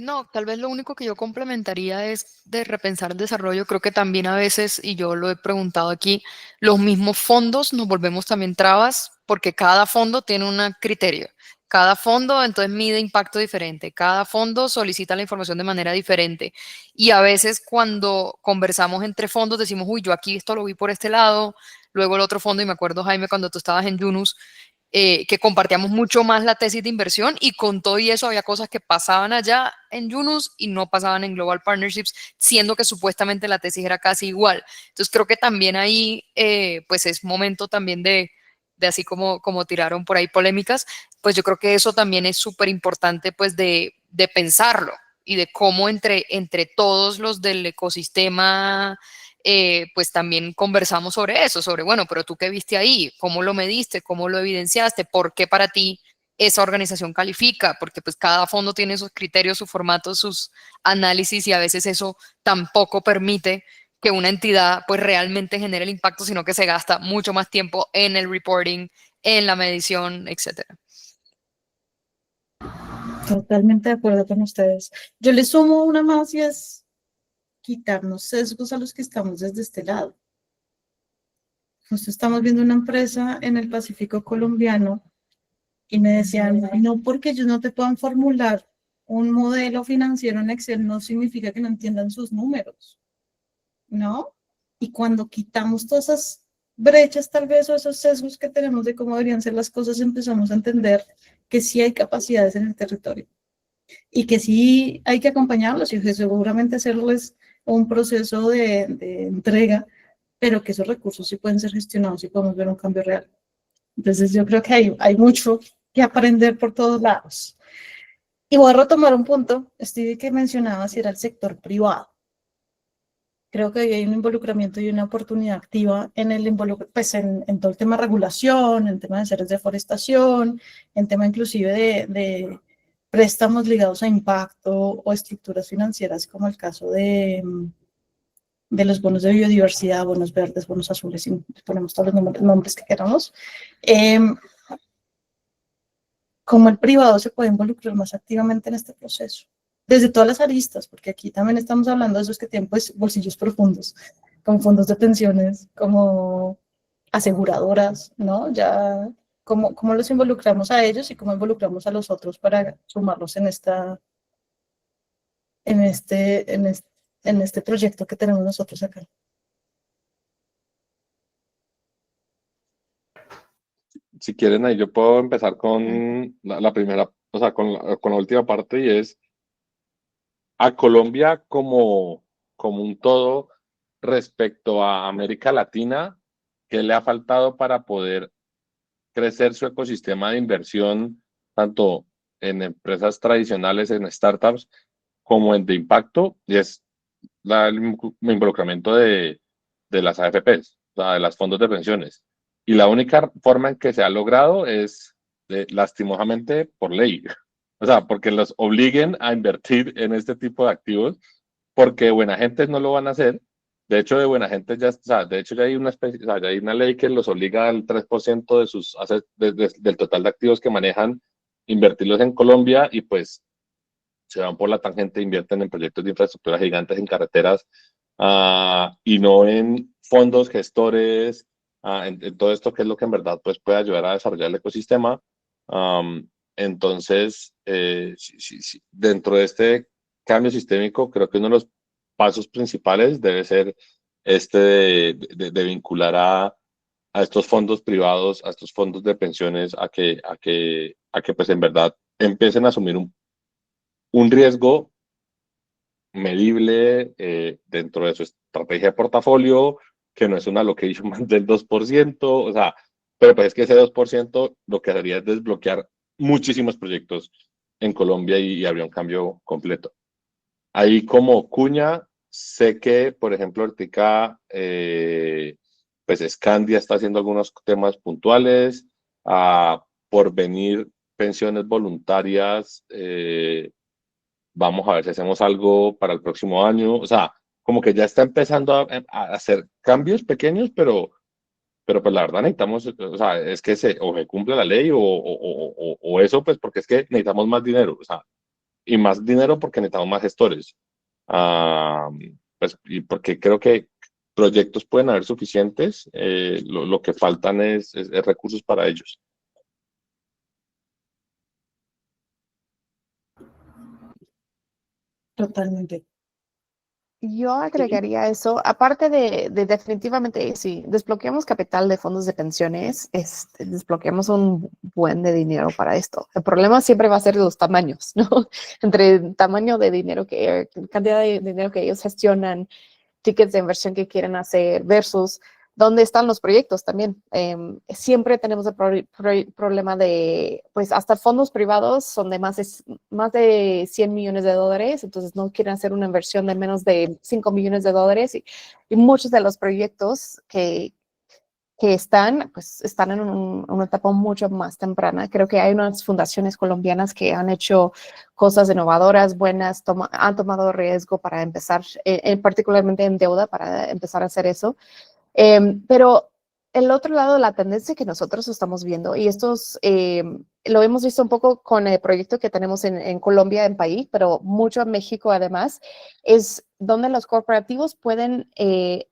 No, tal vez lo único que yo complementaría es de repensar el desarrollo. Creo que también a veces, y yo lo he preguntado aquí, los mismos fondos nos volvemos también trabas porque cada fondo tiene un criterio. Cada fondo entonces mide impacto diferente, cada fondo solicita la información de manera diferente y a veces cuando conversamos entre fondos decimos, uy, yo aquí esto lo vi por este lado, luego el otro fondo, y me acuerdo, Jaime, cuando tú estabas en Yunus, que compartíamos mucho más la tesis de inversión y con todo y eso había cosas que pasaban allá en Yunus y no pasaban en Global Partnerships, siendo que supuestamente la tesis era casi igual. Entonces creo que también ahí pues es momento también de así como tiraron por ahí polémicas, pues yo creo que eso también es súper importante pues de pensarlo y de cómo entre todos los del ecosistema pues también conversamos sobre eso, sobre, bueno, pero tú qué viste ahí, cómo lo mediste, cómo lo evidenciaste, por qué para ti esa organización califica, porque pues cada fondo tiene sus criterios, sus formatos, sus análisis y a veces eso tampoco permite que una entidad pues realmente genere el impacto, sino que se gasta mucho más tiempo en el reporting, en la medición, etcétera. Totalmente de acuerdo con ustedes. Yo le sumo una más y es quitarnos sesgos a los que estamos desde este lado. Justo estamos viendo una empresa en el Pacífico colombiano y me decían, no porque ellos no te puedan formular un modelo financiero en Excel no significa que no entiendan sus números, ¿no? Y cuando quitamos todas esas brechas tal vez o esos sesgos que tenemos de cómo deberían ser las cosas, empezamos a entender que sí hay capacidades en el territorio y que sí hay que acompañarlos y que seguramente hacerles un proceso de entrega, pero que esos recursos sí pueden ser gestionados y podemos ver un cambio real. Entonces yo creo que hay mucho que aprender por todos lados. Y voy a retomar un punto, Stevie, que mencionaba si era el sector privado. Creo que hay un involucramiento y una oportunidad activa en el pues en todo el tema de regulación, en tema de seres de deforestación, en tema inclusive de préstamos ligados a impacto o estructuras financieras, como el caso de los bonos de biodiversidad, bonos verdes, bonos azules, y ponemos todos los nombres que queramos. Cómo el privado se puede involucrar más activamente en este proceso, desde todas las aristas, porque aquí también estamos hablando de esos que tienen pues, bolsillos profundos, como fondos de pensiones, como aseguradoras, ¿no? Ya, cómo los involucramos a ellos y cómo involucramos a los otros para sumarlos en este proyecto que tenemos nosotros acá. Si quieren, ahí yo puedo empezar con la primera, o sea, con la última parte, y es a Colombia como un todo respecto a América Latina, ¿qué le ha faltado para poder crecer su ecosistema de inversión, tanto en empresas tradicionales, en startups, como en de impacto? Y es el involucramiento de las AFPs, o sea, de las fondos de pensiones. Y la única forma en que se ha logrado es, lastimosamente, por ley. O sea, porque los obliguen a invertir en este tipo de activos, porque buena gente no lo van a hacer. De hecho, de buena gente ya, o sea, de hecho ya hay una especie, o sea, ya hay una ley que los obliga al 3% de sus del total de activos que manejan, invertirlos en Colombia, y pues se van por la tangente, invierten en proyectos de infraestructura gigantes, en carreteras, y no en fondos gestores, en todo esto que es lo que en verdad pues, puede ayudar a desarrollar el ecosistema. Entonces, dentro de este cambio sistémico, creo que uno de los pasos principales debe ser este de vincular a estos fondos privados, a estos fondos de pensiones, a que pues en verdad empiecen a asumir un riesgo medible dentro de su estrategia de portafolio, que no es una allocation más del 2%, o sea, pero pues es que ese 2% lo que haría es desbloquear muchísimos proyectos en Colombia y habría un cambio completo. Ahí como cuña, sé que, por ejemplo, Ortica, pues Scandia está haciendo algunos temas puntuales, por venir pensiones voluntarias, vamos a ver si hacemos algo para el próximo año. O sea, como que ya está empezando a hacer cambios pequeños, pero pues la verdad necesitamos, o sea, es que o se cumple la ley o eso, pues porque es que necesitamos más dinero, o sea, y más dinero porque necesitamos más gestores. Ah, pues, y porque creo que proyectos pueden haber suficientes, lo que faltan es recursos para ellos. Totalmente. Yo agregaría eso, aparte de definitivamente, si desbloqueamos capital de fondos de pensiones, desbloqueamos un buen de dinero para esto. El problema siempre va a ser los tamaños, ¿no? Entre el tamaño de dinero cantidad de dinero que ellos gestionan, tickets de inversión que quieren hacer versus dónde están los proyectos también. Siempre tenemos el problema de, pues hasta fondos privados son de más de 100 millones de dólares, entonces no quieren hacer una inversión de menos de 5 millones de dólares y muchos de los proyectos que están, pues están en una etapa mucho más temprana. Creo que hay unas fundaciones colombianas que han hecho cosas innovadoras, buenas, han tomado riesgo para empezar, particularmente en deuda, para empezar a hacer eso. Pero el otro lado, la tendencia que nosotros estamos viendo, y lo hemos visto un poco con el proyecto que tenemos en Colombia, en país, pero mucho en México además, es donde los corporativos pueden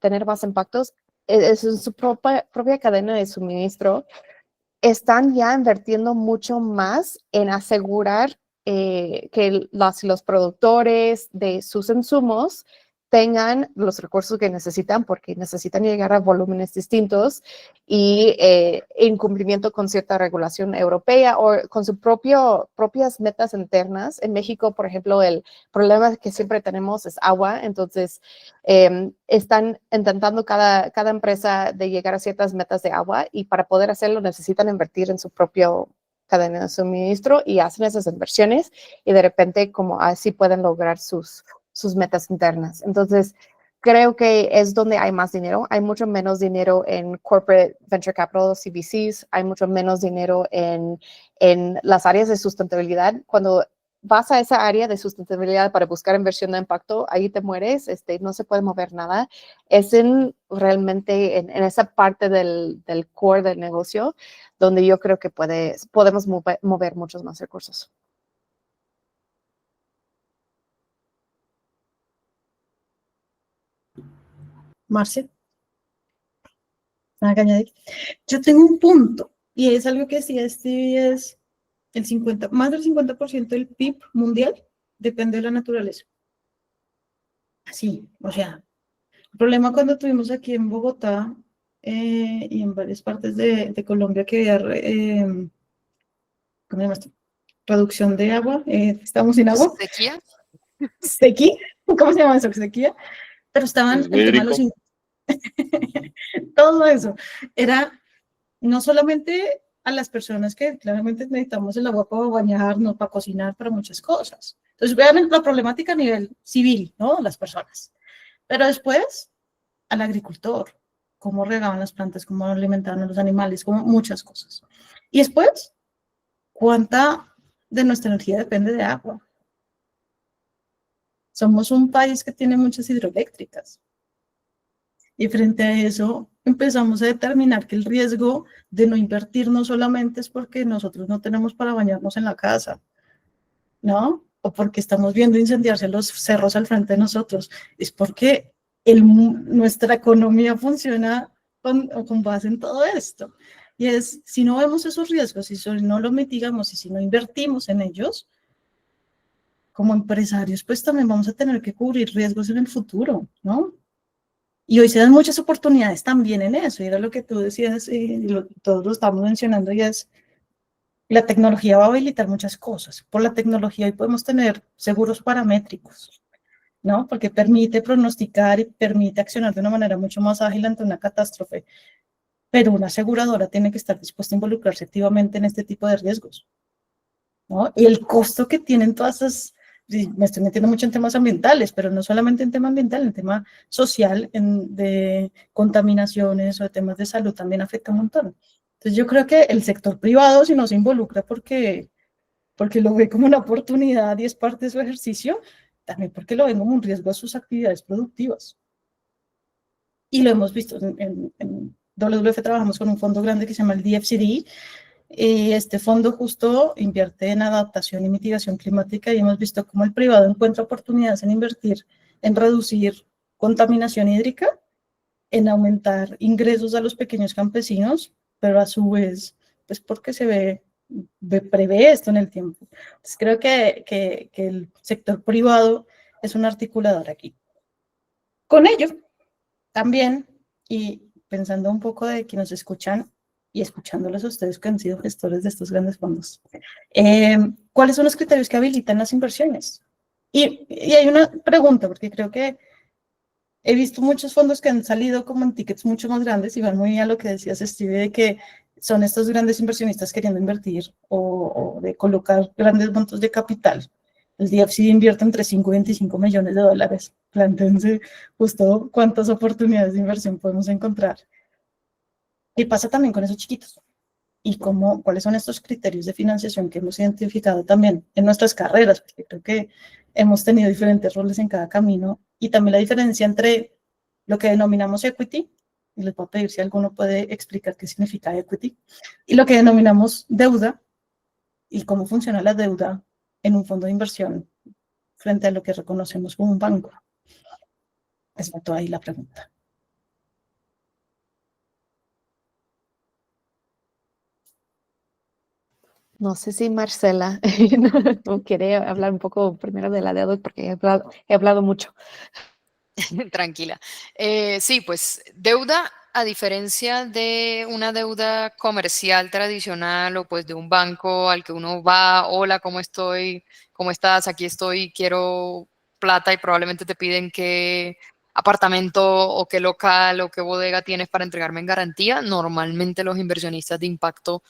tener más impactos es en su propia cadena de suministro. Están ya invirtiendo mucho más en asegurar que los productores de sus insumos tengan los recursos que necesitan porque necesitan llegar a volúmenes distintos y en cumplimiento con cierta regulación europea o con sus propias metas internas. En México, por ejemplo, el problema que siempre tenemos es agua, entonces están intentando cada empresa de llegar a ciertas metas de agua y para poder hacerlo necesitan invertir en su propio cadena de suministro y hacen esas inversiones y de repente como así pueden lograr sus metas internas. Entonces, creo que es donde hay más dinero. Hay mucho menos dinero en corporate venture capital, CVCs. Hay mucho menos dinero en las áreas de sustentabilidad. Cuando vas a esa área de sustentabilidad para buscar inversión de impacto, ahí te mueres, no se puede mover nada. Es realmente en esa parte del core del negocio donde yo creo que podemos mover muchos más recursos. Marcia, nada que añadir. Yo tengo un punto, y es algo que decía Stevie, es más del 50% del PIB mundial depende de la naturaleza. Así, o sea, el problema cuando tuvimos aquí en Bogotá y en varias partes de Colombia que había, ¿cómo se llama esto? Reducción de agua, estamos sin agua. ¿Sequía? ¿Sequía? ¿Cómo se llama eso? ¿Sequía? Pero estaban el tema de los... Todo eso. Era no solamente a las personas que claramente necesitamos el agua para bañarnos, para cocinar, para muchas cosas. Entonces vean la problemática a nivel civil, ¿no? Las personas. Pero después al agricultor, cómo regaban las plantas, cómo alimentaban a los animales, como muchas cosas. Y después, ¿cuánta de nuestra energía depende de agua? Somos un país que tiene muchas hidroeléctricas. Y frente a eso, empezamos a determinar que el riesgo de no invertir no solamente es porque nosotros no tenemos para bañarnos en la casa, ¿no? O porque estamos viendo incendiarse los cerros al frente de nosotros. Es porque nuestra economía funciona con base en todo esto. Y es, si no vemos esos riesgos, si no los mitigamos y si no invertimos en ellos, como empresarios, pues también vamos a tener que cubrir riesgos en el futuro, ¿no? Y hoy se dan muchas oportunidades también en eso, y era lo que tú decías, y todos lo estamos mencionando, y es, la tecnología va a habilitar muchas cosas. Por la tecnología hoy podemos tener seguros paramétricos, ¿no? Porque permite pronosticar y permite accionar de una manera mucho más ágil ante una catástrofe, pero una aseguradora tiene que estar dispuesta a involucrarse activamente en este tipo de riesgos, ¿no? Y el costo que tienen todas esas... me estoy metiendo mucho en temas ambientales, pero no solamente en tema ambiental, en tema social, de contaminaciones o de temas de salud también afecta un montón. Entonces yo creo que el sector privado, si no se involucra porque lo ve como una oportunidad y es parte de su ejercicio, también porque lo ven como un riesgo a sus actividades productivas. Y lo hemos visto en WWF, trabajamos con un fondo grande que se llama el DFCD, y este fondo justo invierte en adaptación y mitigación climática y hemos visto cómo el privado encuentra oportunidades en invertir, en reducir contaminación hídrica, en aumentar ingresos a los pequeños campesinos, pero a su vez, pues porque prevé esto en el tiempo. Entonces creo que el sector privado es un articulador aquí. Con ello, también, y pensando un poco de que nos escuchan y escuchándolos a ustedes que han sido gestores de estos grandes fondos, ¿cuáles son los criterios que habilitan las inversiones? Y hay una pregunta, porque creo que he visto muchos fondos que han salido como en tickets mucho más grandes y van muy bien a lo que decías, Steve, de que son estos grandes inversionistas queriendo invertir o de colocar grandes montos de capital. El DFC invierte entre 5 y 25 millones de dólares. Plántense justo cuántas oportunidades de inversión podemos encontrar. ¿Qué pasa también con esos chiquitos? ¿Y cuáles son estos criterios de financiación que hemos identificado también en nuestras carreras? Porque creo que hemos tenido diferentes roles en cada camino y también la diferencia entre lo que denominamos equity, y les voy a pedir si alguno puede explicar qué significa equity, y lo que denominamos deuda y cómo funciona la deuda en un fondo de inversión frente a lo que reconocemos como un banco. Les faltó ahí la pregunta. No sé si Marcela no quiere hablar un poco primero de la deuda porque he hablado mucho. Tranquila. Sí, pues deuda, a diferencia de una deuda comercial tradicional o pues de un banco al que uno va, hola, ¿cómo estoy? ¿Cómo estás? Aquí estoy, quiero plata y probablemente te piden qué apartamento o qué local o qué bodega tienes para entregarme en garantía. Normalmente los inversionistas de impacto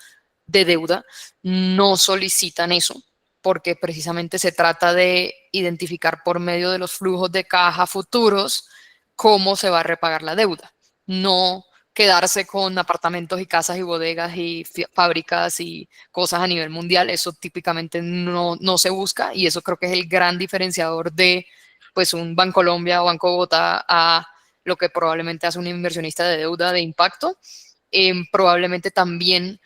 de deuda no solicitan eso, porque precisamente se trata de identificar por medio de los flujos de caja futuros cómo se va a repagar la deuda, no quedarse con apartamentos y casas y bodegas y fábricas y cosas a nivel mundial. Eso típicamente no se busca y eso creo que es el gran diferenciador de pues un Bancolombia o Banco Bogotá a lo que probablemente hace un inversionista de deuda de impacto. Probablemente también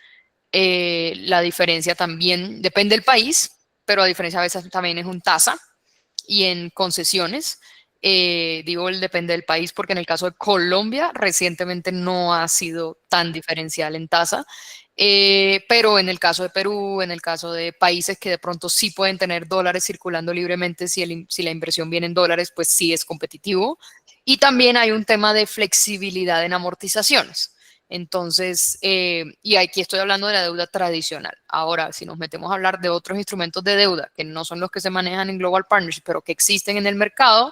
la diferencia también depende del país, pero a diferencia a veces también es un tasa y en concesiones. Digo, el depende del país porque en el caso de Colombia recientemente no ha sido tan diferencial en tasa, pero en el caso de Perú, en el caso de países que de pronto sí pueden tener dólares circulando libremente, si la inversión viene en dólares, pues sí es competitivo. Y también hay un tema de flexibilidad en amortizaciones. Entonces, y aquí estoy hablando de la deuda tradicional. Ahora, si nos metemos a hablar de otros instrumentos de deuda, que no son los que se manejan en Global Partnership, pero que existen en el mercado,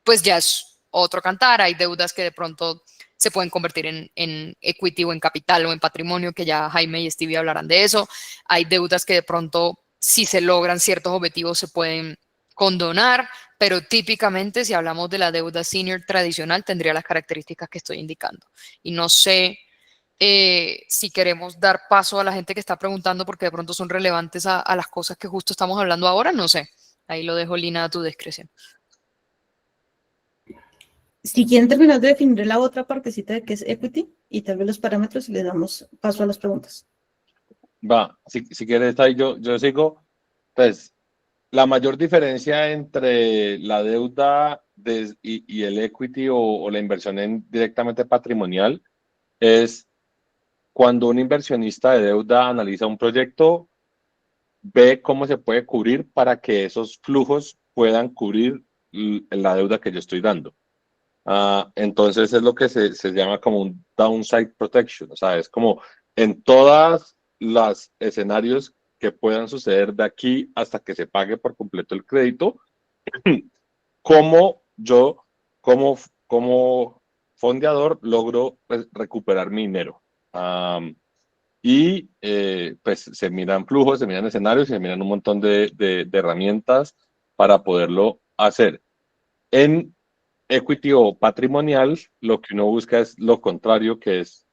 pues ya es otro cantar. Hay deudas que de pronto se pueden convertir en equity o en capital o en patrimonio, que ya Jaime y Stevie hablarán de eso. Hay deudas que de pronto, si se logran ciertos objetivos, se pueden condonar, pero típicamente si hablamos de la deuda senior tradicional, tendría las características que estoy indicando. Y no sé si queremos dar paso a la gente que está preguntando porque de pronto son relevantes a las cosas que justo estamos hablando ahora, no sé. Ahí lo dejo, Lina, a tu discreción. Si quieren terminar de definir la otra partecita de qué es equity y tal vez los parámetros y le damos paso a las preguntas. Va, si quieres, ahí yo sigo. Pues la mayor diferencia entre la deuda y el equity o la inversión directamente patrimonial es cuando un inversionista de deuda analiza un proyecto, ve cómo se puede cubrir para que esos flujos puedan cubrir la deuda que yo estoy dando. Entonces es lo que se llama como un downside protection, o sea, es como en todas los escenarios que puedan suceder de aquí hasta que se pague por completo el crédito, cómo yo, como fondeador, logro pues, recuperar mi dinero. Pues se miran flujos, se miran escenarios, se miran un montón de herramientas para poderlo hacer. En equity o patrimonial, lo que uno busca es lo contrario, que es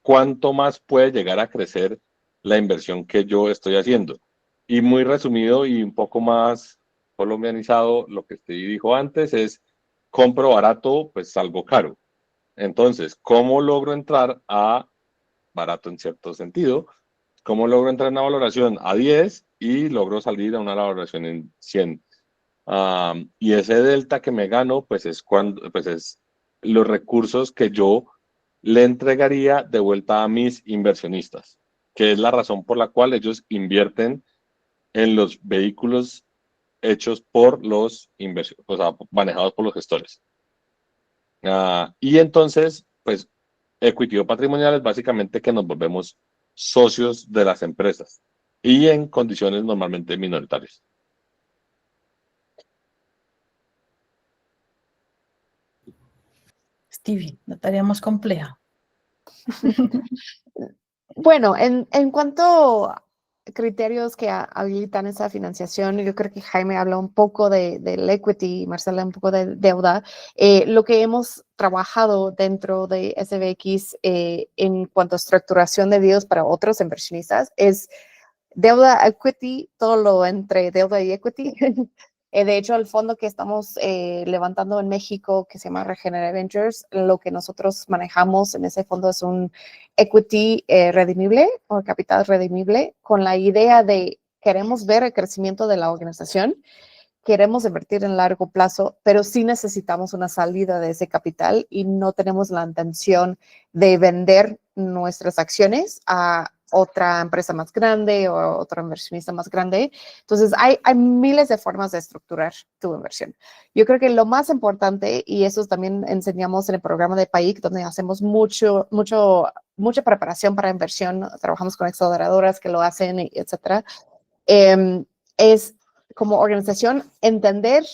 cuánto más puede llegar a crecer la inversión que yo estoy haciendo. Y muy resumido y un poco más colombianizado, lo que usted dijo antes es, compro barato, pues salgo caro. Entonces, ¿cómo logro entrar a barato en cierto sentido? ¿Cómo logro entrar en una valoración a 10 y logro salir a una valoración en 100? Y ese delta que me gano, pues es los recursos que yo le entregaría de vuelta a mis inversionistas, que es la razón por la cual ellos invierten en los vehículos hechos por los o sea, manejados por los gestores. Y entonces, pues, equity o patrimonial es básicamente que nos volvemos socios de las empresas y en condiciones normalmente minoritarias. Stevie, la tarea más compleja. Bueno, en cuanto a criterios que habilitan esa financiación, yo creo que Jaime habla un poco del equity y Marcela un poco de deuda. Lo que hemos trabajado dentro de SBX en cuanto a estructuración de deals para otros inversionistas es deuda, equity, todo lo entre deuda y equity. De hecho, el fondo que estamos levantando en México, que se llama Regenera Ventures, lo que nosotros manejamos en ese fondo es un equity redimible o capital redimible, con la idea de queremos ver el crecimiento de la organización, queremos invertir en largo plazo, pero sí necesitamos una salida de ese capital y no tenemos la intención de vender nuestras acciones a otra empresa más grande o otro inversionista más grande. Entonces, hay miles de formas de estructurar tu inversión. Yo creo que lo más importante, y eso también enseñamos en el programa de PAIC, donde hacemos mucha preparación para inversión, trabajamos con aceleradoras que lo hacen, etcétera, es como organización entender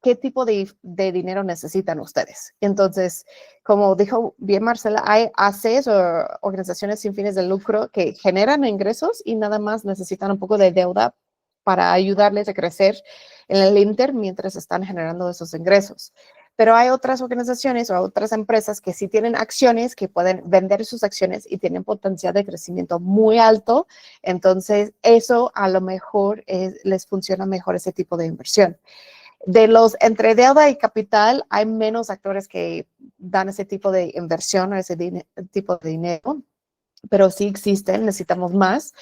qué tipo de dinero necesitan ustedes. Entonces, como dijo bien Marcela, hay ACs o organizaciones sin fines de lucro que generan ingresos y nada más necesitan un poco de deuda para ayudarles a crecer en el Inter mientras están generando esos ingresos. Pero hay otras organizaciones o otras empresas que sí tienen acciones, que pueden vender sus acciones y tienen potencial de crecimiento muy alto. Entonces, eso a lo mejor les funciona mejor ese tipo de inversión. De los entre deuda y capital, hay menos actores que dan ese tipo de inversión o ese tipo de dinero, pero sí existen, necesitamos más.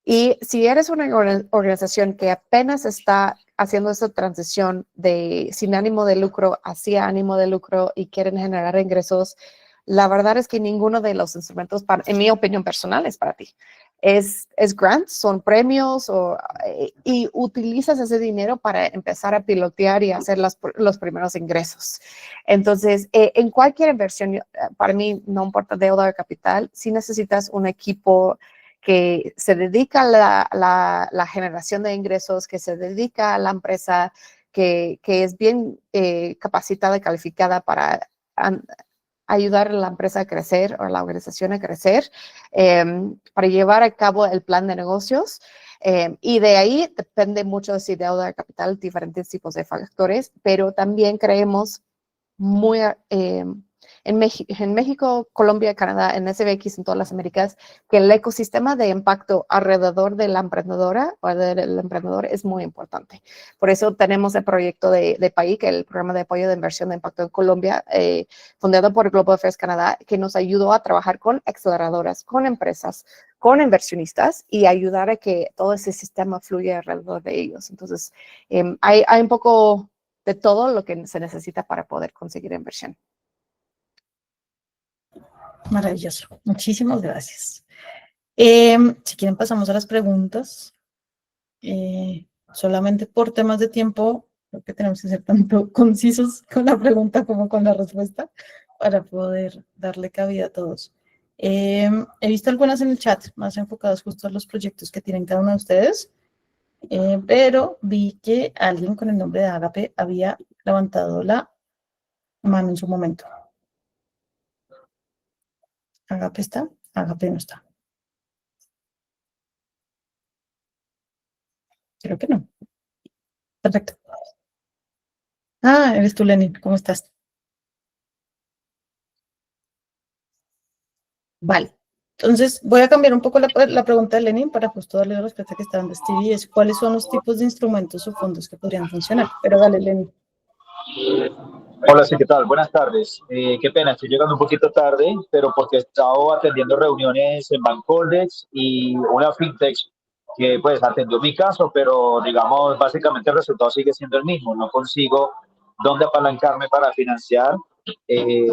Y si eres una organización que apenas está haciendo esa transición de sin ánimo de lucro hacia ánimo de lucro y quieren generar ingresos, la verdad es que ninguno de los instrumentos, en mi opinión personal, es para ti. Es grants, son premios y utilizas ese dinero para empezar a pilotear y hacer los primeros ingresos. Entonces, en cualquier inversión, para mí no importa deuda o capital, si necesitas un equipo que se dedica a la generación de ingresos, que se dedica a la empresa, que es bien capacitada y calificada para ayudar a la empresa a crecer o a la organización a crecer, para llevar a cabo el plan de negocios. Y de ahí depende mucho de si deuda de capital, diferentes tipos de factores, pero también creemos muy en México, Colombia, Canadá, en SBX, en todas las Américas, que el ecosistema de impacto alrededor de la emprendedora o del emprendedor es muy importante. Por eso tenemos el proyecto de PAIC, el programa de apoyo de inversión de impacto en Colombia, fundado por Global Affairs Canadá, que nos ayudó a trabajar con aceleradoras, con empresas, con inversionistas y ayudar a que todo ese sistema fluya alrededor de ellos. Entonces, hay un poco de todo lo que se necesita para poder conseguir inversión. Maravilloso. Muchísimas gracias. Si quieren pasamos a las preguntas. Solamente por temas de tiempo, creo que tenemos que ser tanto concisos con la pregunta como con la respuesta para poder darle cabida a todos. He visto algunas en el chat, más enfocadas justo a los proyectos que tienen cada uno de ustedes, pero vi que alguien con el nombre de Agape había levantado la mano en su momento. Agape está, Agape no está. Creo que no. Perfecto. Eres tú, Lenny. ¿Cómo estás? Vale. Entonces, voy a cambiar un poco la pregunta de Lenny para justo darle la respuesta que está dando Stevie, es cuáles son los tipos de instrumentos o fondos que podrían funcionar. Pero dale, Lenny. Hola, sí, ¿qué tal? Buenas tardes. Qué pena, estoy llegando un poquito tarde, pero porque he estado atendiendo reuniones en Bancoldex y una fintech que pues atendió mi caso, pero digamos, básicamente el resultado sigue siendo el mismo. No consigo dónde apalancarme para financiar eh,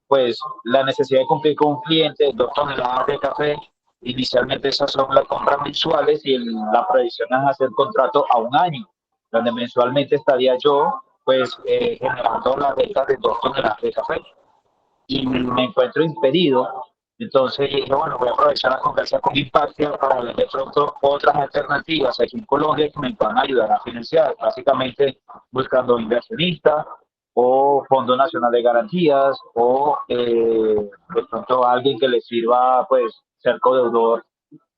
pues la necesidad de cumplir con un cliente, 2 toneladas de café. Inicialmente esas son las compras mensuales y la previsión es hacer contrato a un año. donde mensualmente estaría yo pues generando las ventas de 2 toneladas de café y me encuentro impedido. Entonces dije, bueno, voy a aprovechar la conversa con Impactia para ver de pronto otras alternativas aquí en Colombia que me puedan ayudar a financiar, básicamente buscando inversionistas o Fondo Nacional de Garantías o de pronto alguien que le sirva pues ser codeudor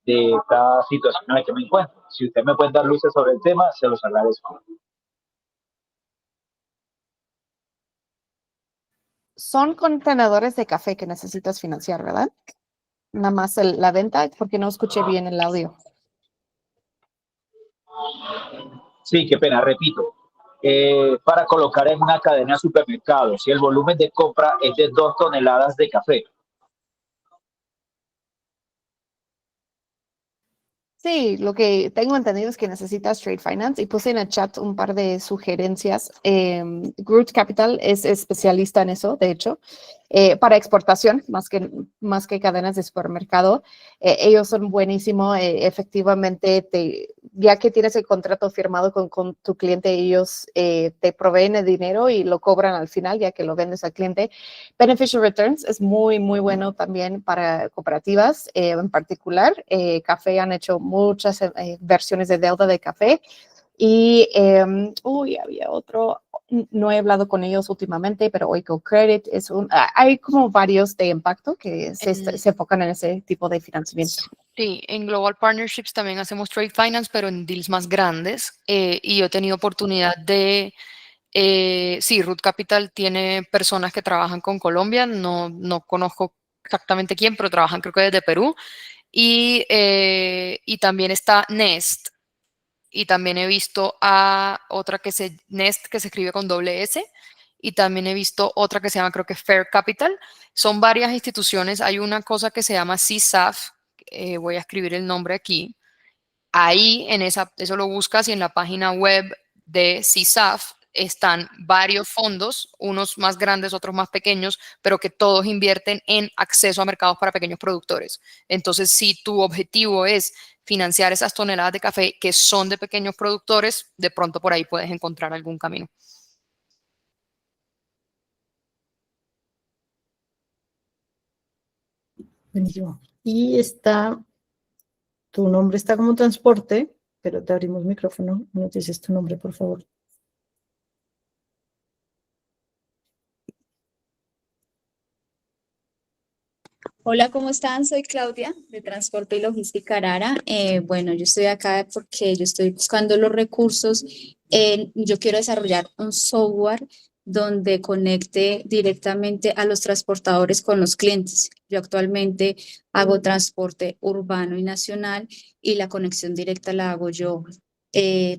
de esta situación en la que me encuentro. Si usted me puede dar luces sobre el tema, se los agradezco. Son contenedores de café que necesitas financiar, ¿verdad? Nada más la venta, porque no escuché bien el audio. Sí, qué pena, repito. Para colocar en una cadena de supermercados, si el volumen de compra es de 2 toneladas de café. Sí, lo que tengo entendido es que necesitas trade finance y puse en el chat un par de sugerencias. Groot Capital es especialista en eso, de hecho, para exportación más que cadenas de supermercado. Ellos son buenísimos, efectivamente, ya que tienes el contrato firmado con tu cliente, ellos te proveen el dinero y lo cobran al final, ya que lo vendes al cliente. Beneficial Returns es muy, muy bueno también para cooperativas en particular. Café han hecho muchas versiones de deuda de café. Y, había otro, no he hablado con ellos últimamente, pero Oiko Credit hay como varios de impacto que se enfocan en ese tipo de financiamiento. Sí, en Global Partnerships también hacemos trade finance, pero en deals más grandes. Y yo he tenido oportunidad de, sí, Root Capital tiene personas que trabajan con Colombia, no conozco exactamente quién, pero trabajan creo que desde Perú. Y también está Nest. Y también he visto a otra Nest, que se escribe con doble S. Y también he visto otra que se llama, creo que Fair Capital. Son varias instituciones. Hay una cosa que se llama CSAF. Voy a escribir el nombre aquí. Ahí, eso lo buscas y en la página web de CSAF están varios fondos, unos más grandes, otros más pequeños, pero que todos invierten en acceso a mercados para pequeños productores. Entonces, si tu objetivo es financiar esas toneladas de café que son de pequeños productores, de pronto por ahí puedes encontrar algún camino. Buenísimo. Y tu nombre está como transporte, pero te abrimos micrófono. Nos dices tu nombre, por favor. Hola, ¿cómo están? Soy Claudia de Transporte y Logística Arara. Bueno, yo estoy acá porque yo estoy buscando los recursos. Yo quiero desarrollar un software donde conecte directamente a los transportadores con los clientes. Yo actualmente hago transporte urbano y nacional y la conexión directa la hago yo.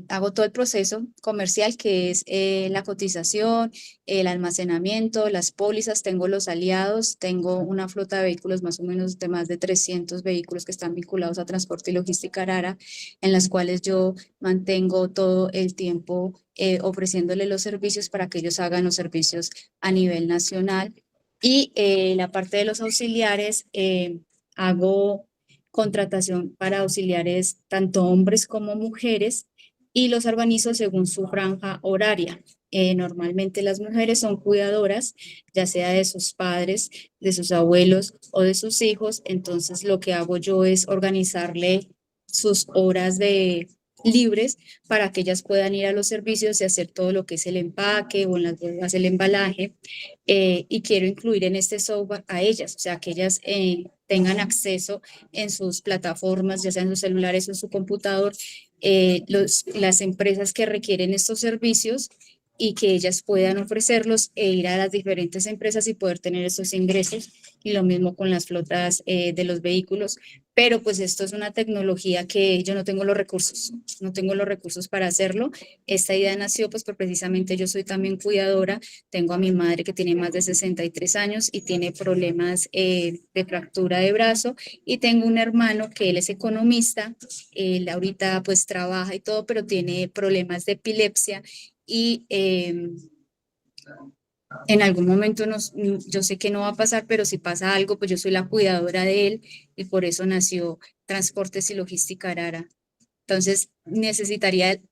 Hago todo el proceso comercial que es la cotización, el almacenamiento, las pólizas, tengo los aliados, tengo una flota de vehículos más o menos de más de 300 vehículos que están vinculados a transporte y logística Arara, en las cuales yo mantengo todo el tiempo ofreciéndole los servicios para que ellos hagan los servicios a nivel nacional. Y la parte de los auxiliares, hago contratación para auxiliares tanto hombres como mujeres y los organizo según su franja horaria. Normalmente las mujeres son cuidadoras, ya sea de sus padres, de sus abuelos o de sus hijos. Entonces lo que hago yo es organizarle sus horas de libres para que ellas puedan ir a los servicios y hacer todo lo que es el empaque o en las bodegas el embalaje. Y quiero incluir en este software a ellas, o sea, que ellas tengan acceso en sus plataformas, ya sea en sus celulares o en su computador, las empresas que requieren estos servicios y que ellas puedan ofrecerlos e ir a las diferentes empresas y poder tener esos ingresos. Y lo mismo con las flotas de los vehículos. Pero pues esto es una tecnología que yo no tengo los recursos, no tengo los recursos para hacerlo. Esta idea nació pues porque precisamente yo soy también cuidadora. Tengo a mi madre que tiene más de 63 años y tiene problemas de fractura de brazo, y tengo un hermano que él es economista. Él ahorita pues trabaja y todo, pero tiene problemas de epilepsia y en algún momento yo sé que no va a pasar, pero si pasa algo, pues yo soy la cuidadora de él y por eso nació Transportes y Logística Arara. Entonces,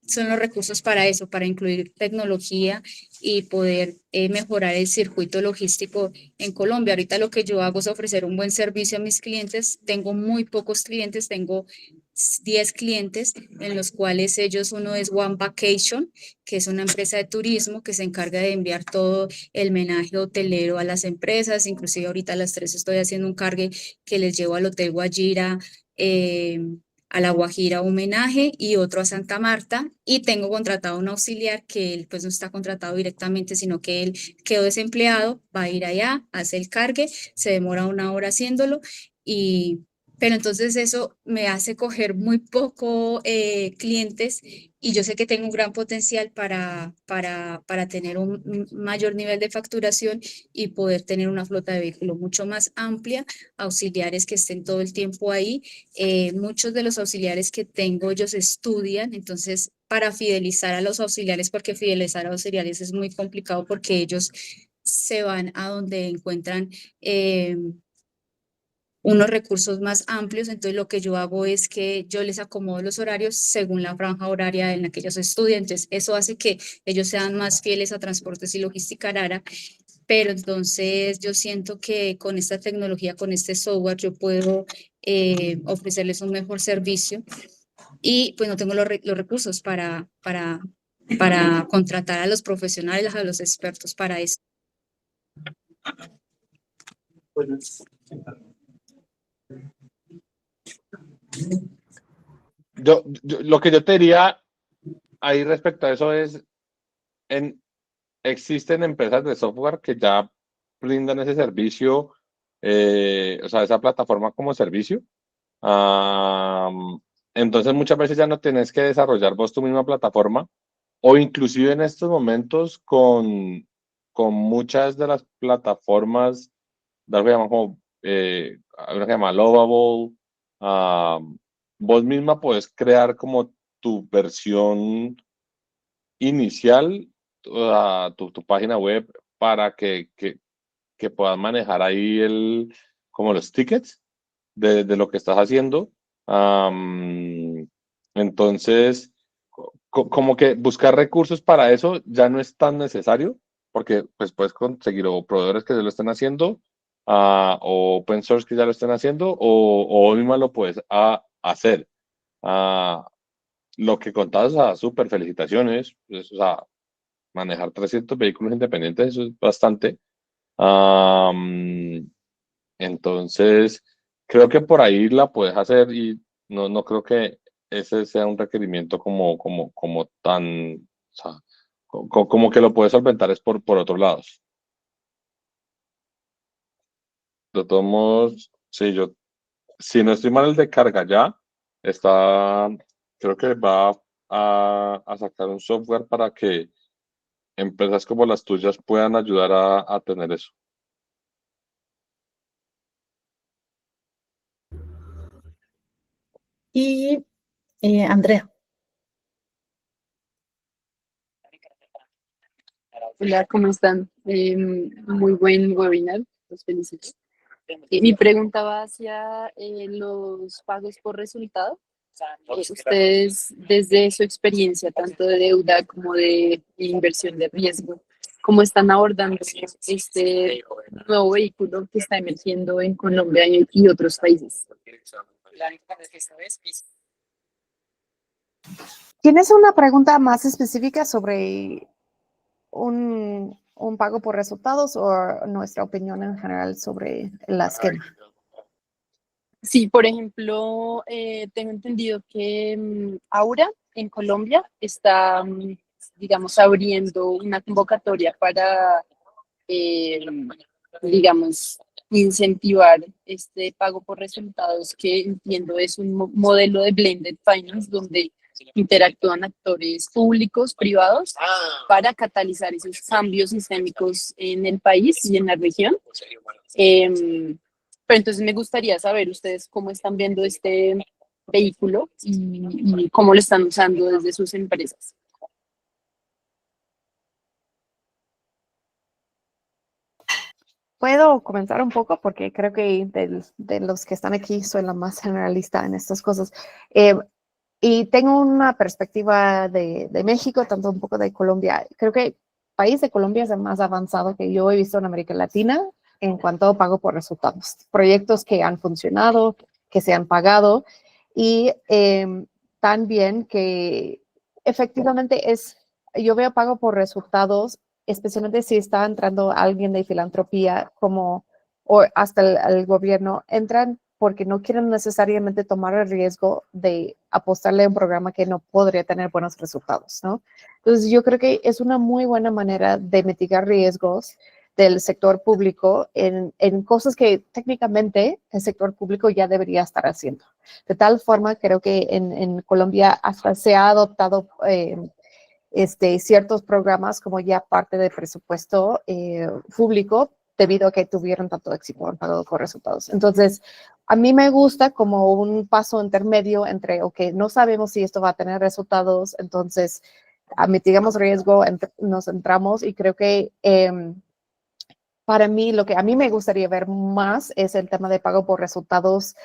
son los recursos para eso, para incluir tecnología y poder mejorar el circuito logístico en Colombia. Ahorita lo que yo hago es ofrecer un buen servicio a mis clientes. Tengo muy pocos clientes, tengo 10 clientes, en los cuales uno es One Vacation, que es una empresa de turismo que se encarga de enviar todo el menaje hotelero a las empresas. Inclusive ahorita a las 3 estoy haciendo un cargue que les llevo al Hotel Guajira, a La Guajira homenaje, y otro a Santa Marta, y tengo contratado un auxiliar que él pues no está contratado directamente, sino que él quedó desempleado, va a ir allá, hace el cargue, se demora 1 hora haciéndolo, pero entonces eso me hace coger muy poco clientes, y yo sé que tengo un gran potencial para tener un mayor nivel de facturación y poder tener una flota de vehículos mucho más amplia, auxiliares que estén todo el tiempo ahí. Muchos de los auxiliares que tengo, ellos estudian, entonces para fidelizar a los auxiliares, porque fidelizar a auxiliares es muy complicado porque ellos se van a donde encuentran unos recursos más amplios. Entonces lo que yo hago es que yo les acomodo los horarios según la franja horaria en la que ellos estudian. Entonces eso hace que ellos sean más fieles a Transportes y Logística Arara. Pero entonces yo siento que con esta tecnología, con este software, yo puedo ofrecerles un mejor servicio, y pues no tengo los recursos para contratar a los profesionales, a los expertos para eso. Lo que yo te diría ahí respecto a eso es, existen empresas de software que ya brindan ese servicio, o sea, esa plataforma como servicio. Entonces muchas veces ya no tienes que desarrollar vos tu misma plataforma, o inclusive en estos momentos con muchas de las plataformas, de algo que llaman como, hay una que se llama Lovable. Vos misma puedes crear como tu versión inicial, tu página web, para que puedas manejar ahí como los tickets de lo que estás haciendo. Entonces, como que buscar recursos para eso ya no es tan necesario, porque pues puedes conseguir o proveedores que ya lo estén haciendo, o open source que ya lo estén haciendo, o vos misma lo puedes hacer. Ah, lo que contabas, o sea, súper felicitaciones. Pues, o sea, manejar 300 vehículos independientes, eso es bastante. Am, entonces, creo que por ahí la puedes hacer, y no creo que ese sea un requerimiento como tan, o sea, como que lo puedes solventar es por otros lados. De todos modos, sí, si no estoy mal, el de carga ya está, creo que va a sacar un software para que empresas como las tuyas puedan ayudar a tener eso. Y Andrea. Hola, ¿cómo están? Muy buen webinar, los felicito. Mi pregunta va hacia los pagos por resultado. Ustedes, desde su experiencia, tanto de deuda como de inversión de riesgo, ¿cómo están abordando este nuevo vehículo que está emergiendo en Colombia y otros países? ¿Tienes una pregunta más específica sobre un pago por resultados o nuestra opinión en general sobre el esquema? Sí, por ejemplo, tengo entendido que Aura en Colombia está, digamos, abriendo una convocatoria para, digamos, incentivar este pago por resultados, que entiendo es un modelo de blended finance donde interactúan actores públicos, privados, para catalizar esos cambios sistémicos en el país y en la región. Pero entonces me gustaría saber ustedes cómo están viendo este vehículo y cómo lo están usando desde sus empresas. Puedo comenzar un poco porque creo que de los que están aquí soy la más generalista en estas cosas. Y tengo una perspectiva de México, tanto un poco de Colombia. Creo que el país de Colombia es el más avanzado que yo he visto en América Latina en cuanto a pago por resultados. Proyectos que han funcionado, que se han pagado y también que efectivamente yo veo pago por resultados, especialmente si está entrando alguien de filantropía como o hasta el gobierno, entran porque no quieren necesariamente tomar el riesgo de apostarle a un programa que no podría tener buenos resultados, ¿no? Entonces, yo creo que es una muy buena manera de mitigar riesgos del sector público en cosas que técnicamente el sector público ya debería estar haciendo. De tal forma, creo que en Colombia hasta se ha adoptado ciertos programas como ya parte del presupuesto público debido a que tuvieron tanto éxito en pago por resultados. Entonces, a mí me gusta como un paso intermedio entre, ok, no sabemos si esto va a tener resultados, entonces mitigamos riesgo, nos centramos y creo que para mí lo que a mí me gustaría ver más es el tema de pago por resultados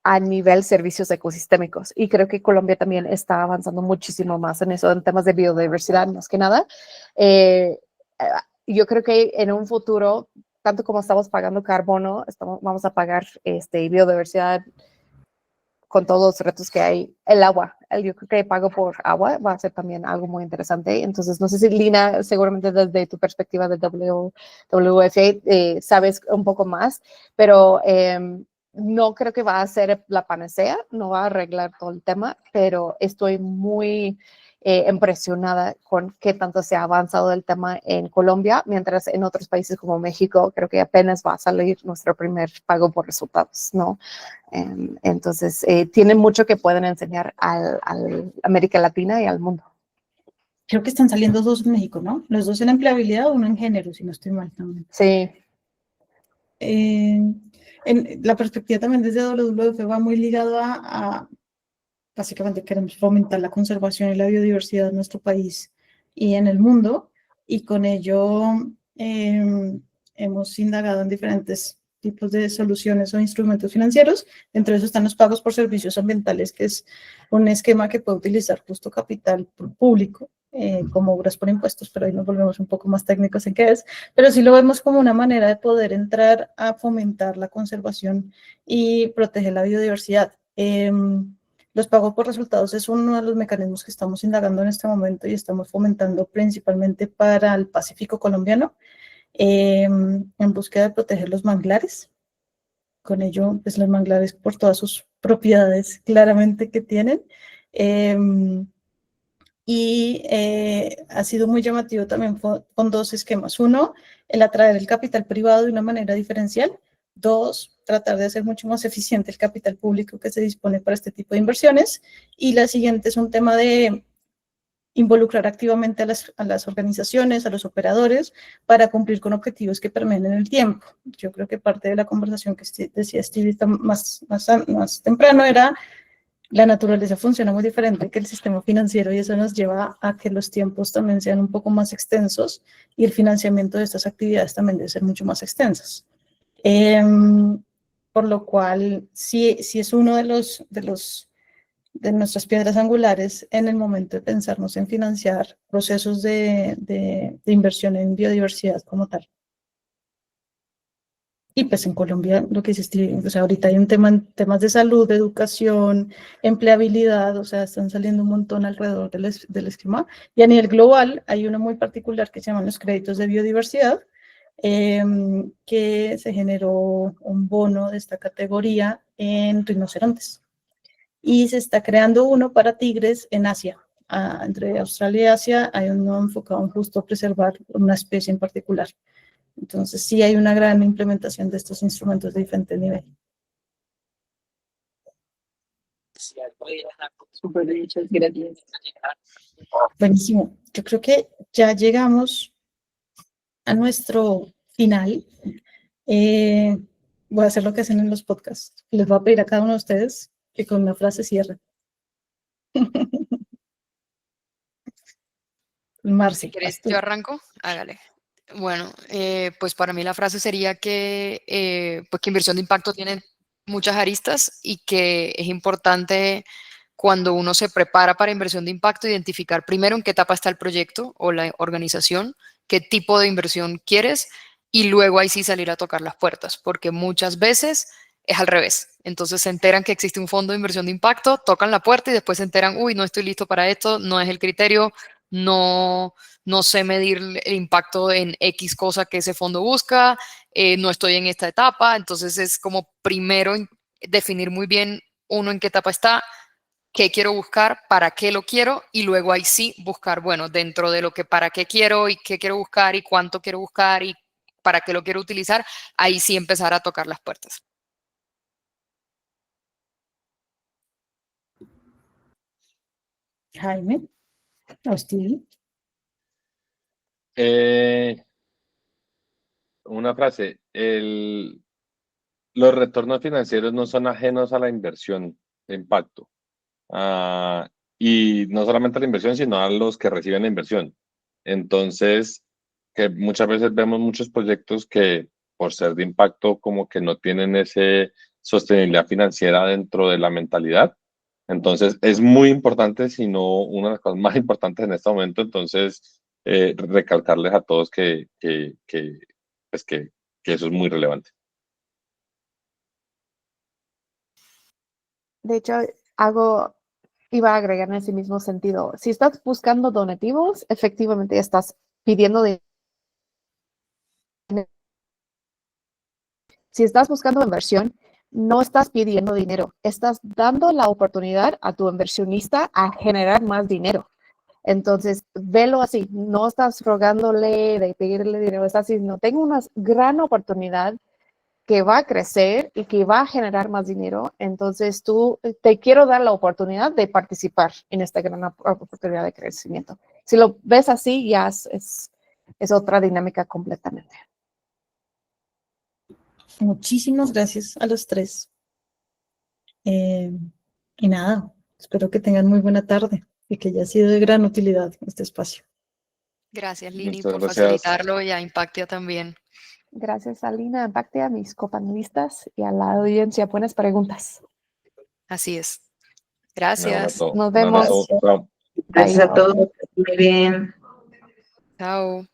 a nivel servicios ecosistémicos. Y creo que Colombia también está avanzando muchísimo más en eso, en temas de biodiversidad, más que nada. Yo creo que en un futuro, tanto como estamos pagando carbono, vamos a pagar biodiversidad con todos los retos que hay. El agua, yo creo que el pago por agua va a ser también algo muy interesante. Entonces, no sé si Lina, seguramente desde tu perspectiva de WWF, sabes un poco más, pero no creo que va a ser la panacea, no va a arreglar todo el tema, pero estoy muy impresionada con qué tanto se ha avanzado el tema en Colombia, mientras en otros países como México creo que apenas va a salir nuestro primer pago por resultados, ¿no? Entonces, tienen mucho que pueden enseñar a América Latina y al mundo. Creo que están saliendo dos en México, ¿no? Los dos en empleabilidad, uno en género, si no estoy mal también. Sí. En la perspectiva también desde WWF va muy ligado a básicamente queremos fomentar la conservación y la biodiversidad en nuestro país y en el mundo, y con ello hemos indagado en diferentes tipos de soluciones o instrumentos financieros. Entre eso están los pagos por servicios ambientales, que es un esquema que puede utilizar justo capital público, como obras por impuestos, pero ahí nos volvemos un poco más técnicos en qué es, pero sí lo vemos como una manera de poder entrar a fomentar la conservación y proteger la biodiversidad. Los pagos por resultados es uno de los mecanismos que estamos indagando en este momento y estamos fomentando principalmente para el Pacífico colombiano, en búsqueda de proteger los manglares. Con ello, pues los manglares por todas sus propiedades claramente que tienen. Ha sido muy llamativo también con dos esquemas. Uno, el atraer el capital privado de una manera diferencial. Dos, tratar de hacer mucho más eficiente el capital público que se dispone para este tipo de inversiones. Y la siguiente es un tema de involucrar activamente a las organizaciones, a los operadores, para cumplir con objetivos que permeen en el tiempo. Yo creo que parte de la conversación que decía Stevie más temprano era la naturaleza funciona muy diferente que el sistema financiero y eso nos lleva a que los tiempos también sean un poco más extensos y el financiamiento de estas actividades también debe ser mucho más extensas. Por lo cual, sí es uno de nuestras piedras angulares en el momento de pensarnos en financiar procesos de inversión en biodiversidad como tal. Y pues en Colombia, lo que dice, o sea, ahorita hay un tema en temas de salud, de educación, empleabilidad, o sea, están saliendo un montón alrededor del esquema. Y a nivel global hay uno muy particular que se llaman los créditos de biodiversidad, que se generó un bono de esta categoría en rinocerontes. Y se está creando uno para tigres en Asia. Entre Australia y Asia hay uno enfocado en justo preservar una especie en particular. Entonces, sí hay una gran implementación de estos instrumentos de diferente nivel. Súper, muchas gracias. Buenísimo. Yo creo que ya llegamos a nuestro final. Voy a hacer lo que hacen en los podcasts. Les voy a pedir a cada uno de ustedes que con una frase cierre. Marci, Si quieres, yo arranco. Hágale. Bueno, pues para mí la frase sería que, pues que inversión de impacto tiene muchas aristas y que es importante cuando uno se prepara para inversión de impacto, identificar primero en qué etapa está el proyecto o la organización, qué tipo de inversión quieres y luego ahí sí salir a tocar las puertas, porque muchas veces es al revés. Entonces se enteran que existe un fondo de inversión de impacto, tocan la puerta y después se enteran, uy, no estoy listo para esto, no es el criterio, no sé medir el impacto en X cosa que ese fondo busca, no estoy en esta etapa. Entonces es como primero definir muy bien uno en qué etapa está, qué quiero buscar, para qué lo quiero y luego ahí sí buscar, bueno, dentro de lo que para qué quiero y qué quiero buscar y cuánto quiero buscar y para qué lo quiero utilizar, ahí sí empezar a tocar las puertas. Jaime, a usted. Una frase, los retornos financieros no son ajenos a la inversión de impacto. Y no solamente a la inversión, sino a los que reciben la inversión. Entonces, que muchas veces vemos muchos proyectos que por ser de impacto como que no tienen ese sostenibilidad financiera dentro de la mentalidad. Entonces, es muy importante, si no una de las cosas más importantes en este momento. Entonces, recalcarles a todos pues que eso es muy relevante. De hecho, iba a agregar en ese mismo sentido. Si estás buscando donativos, efectivamente estás pidiendo dinero. Si estás buscando inversión, no estás pidiendo dinero, estás dando la oportunidad a tu inversionista a generar más dinero. Entonces, velo así, no estás rogándole de pedirle dinero, estás diciendo, tengo una gran oportunidad que va a crecer y que va a generar más dinero, entonces te quiero dar la oportunidad de participar en esta gran oportunidad de crecimiento. Si lo ves así, ya es otra dinámica completamente. Muchísimas gracias a los tres. Y nada, espero que tengan muy buena tarde y que haya sido de gran utilidad este espacio. Gracias, Lini, Muchas por gracias. facilitarlo y a Impactia también. Gracias, Alina, Impactia, a mis copanelistas y a la audiencia. Buenas preguntas. Así es. Un Gracias. abrazo. Nos Un abrazo. vemos. Chao. Gracias a Bye. todos. Muy bien. Chao.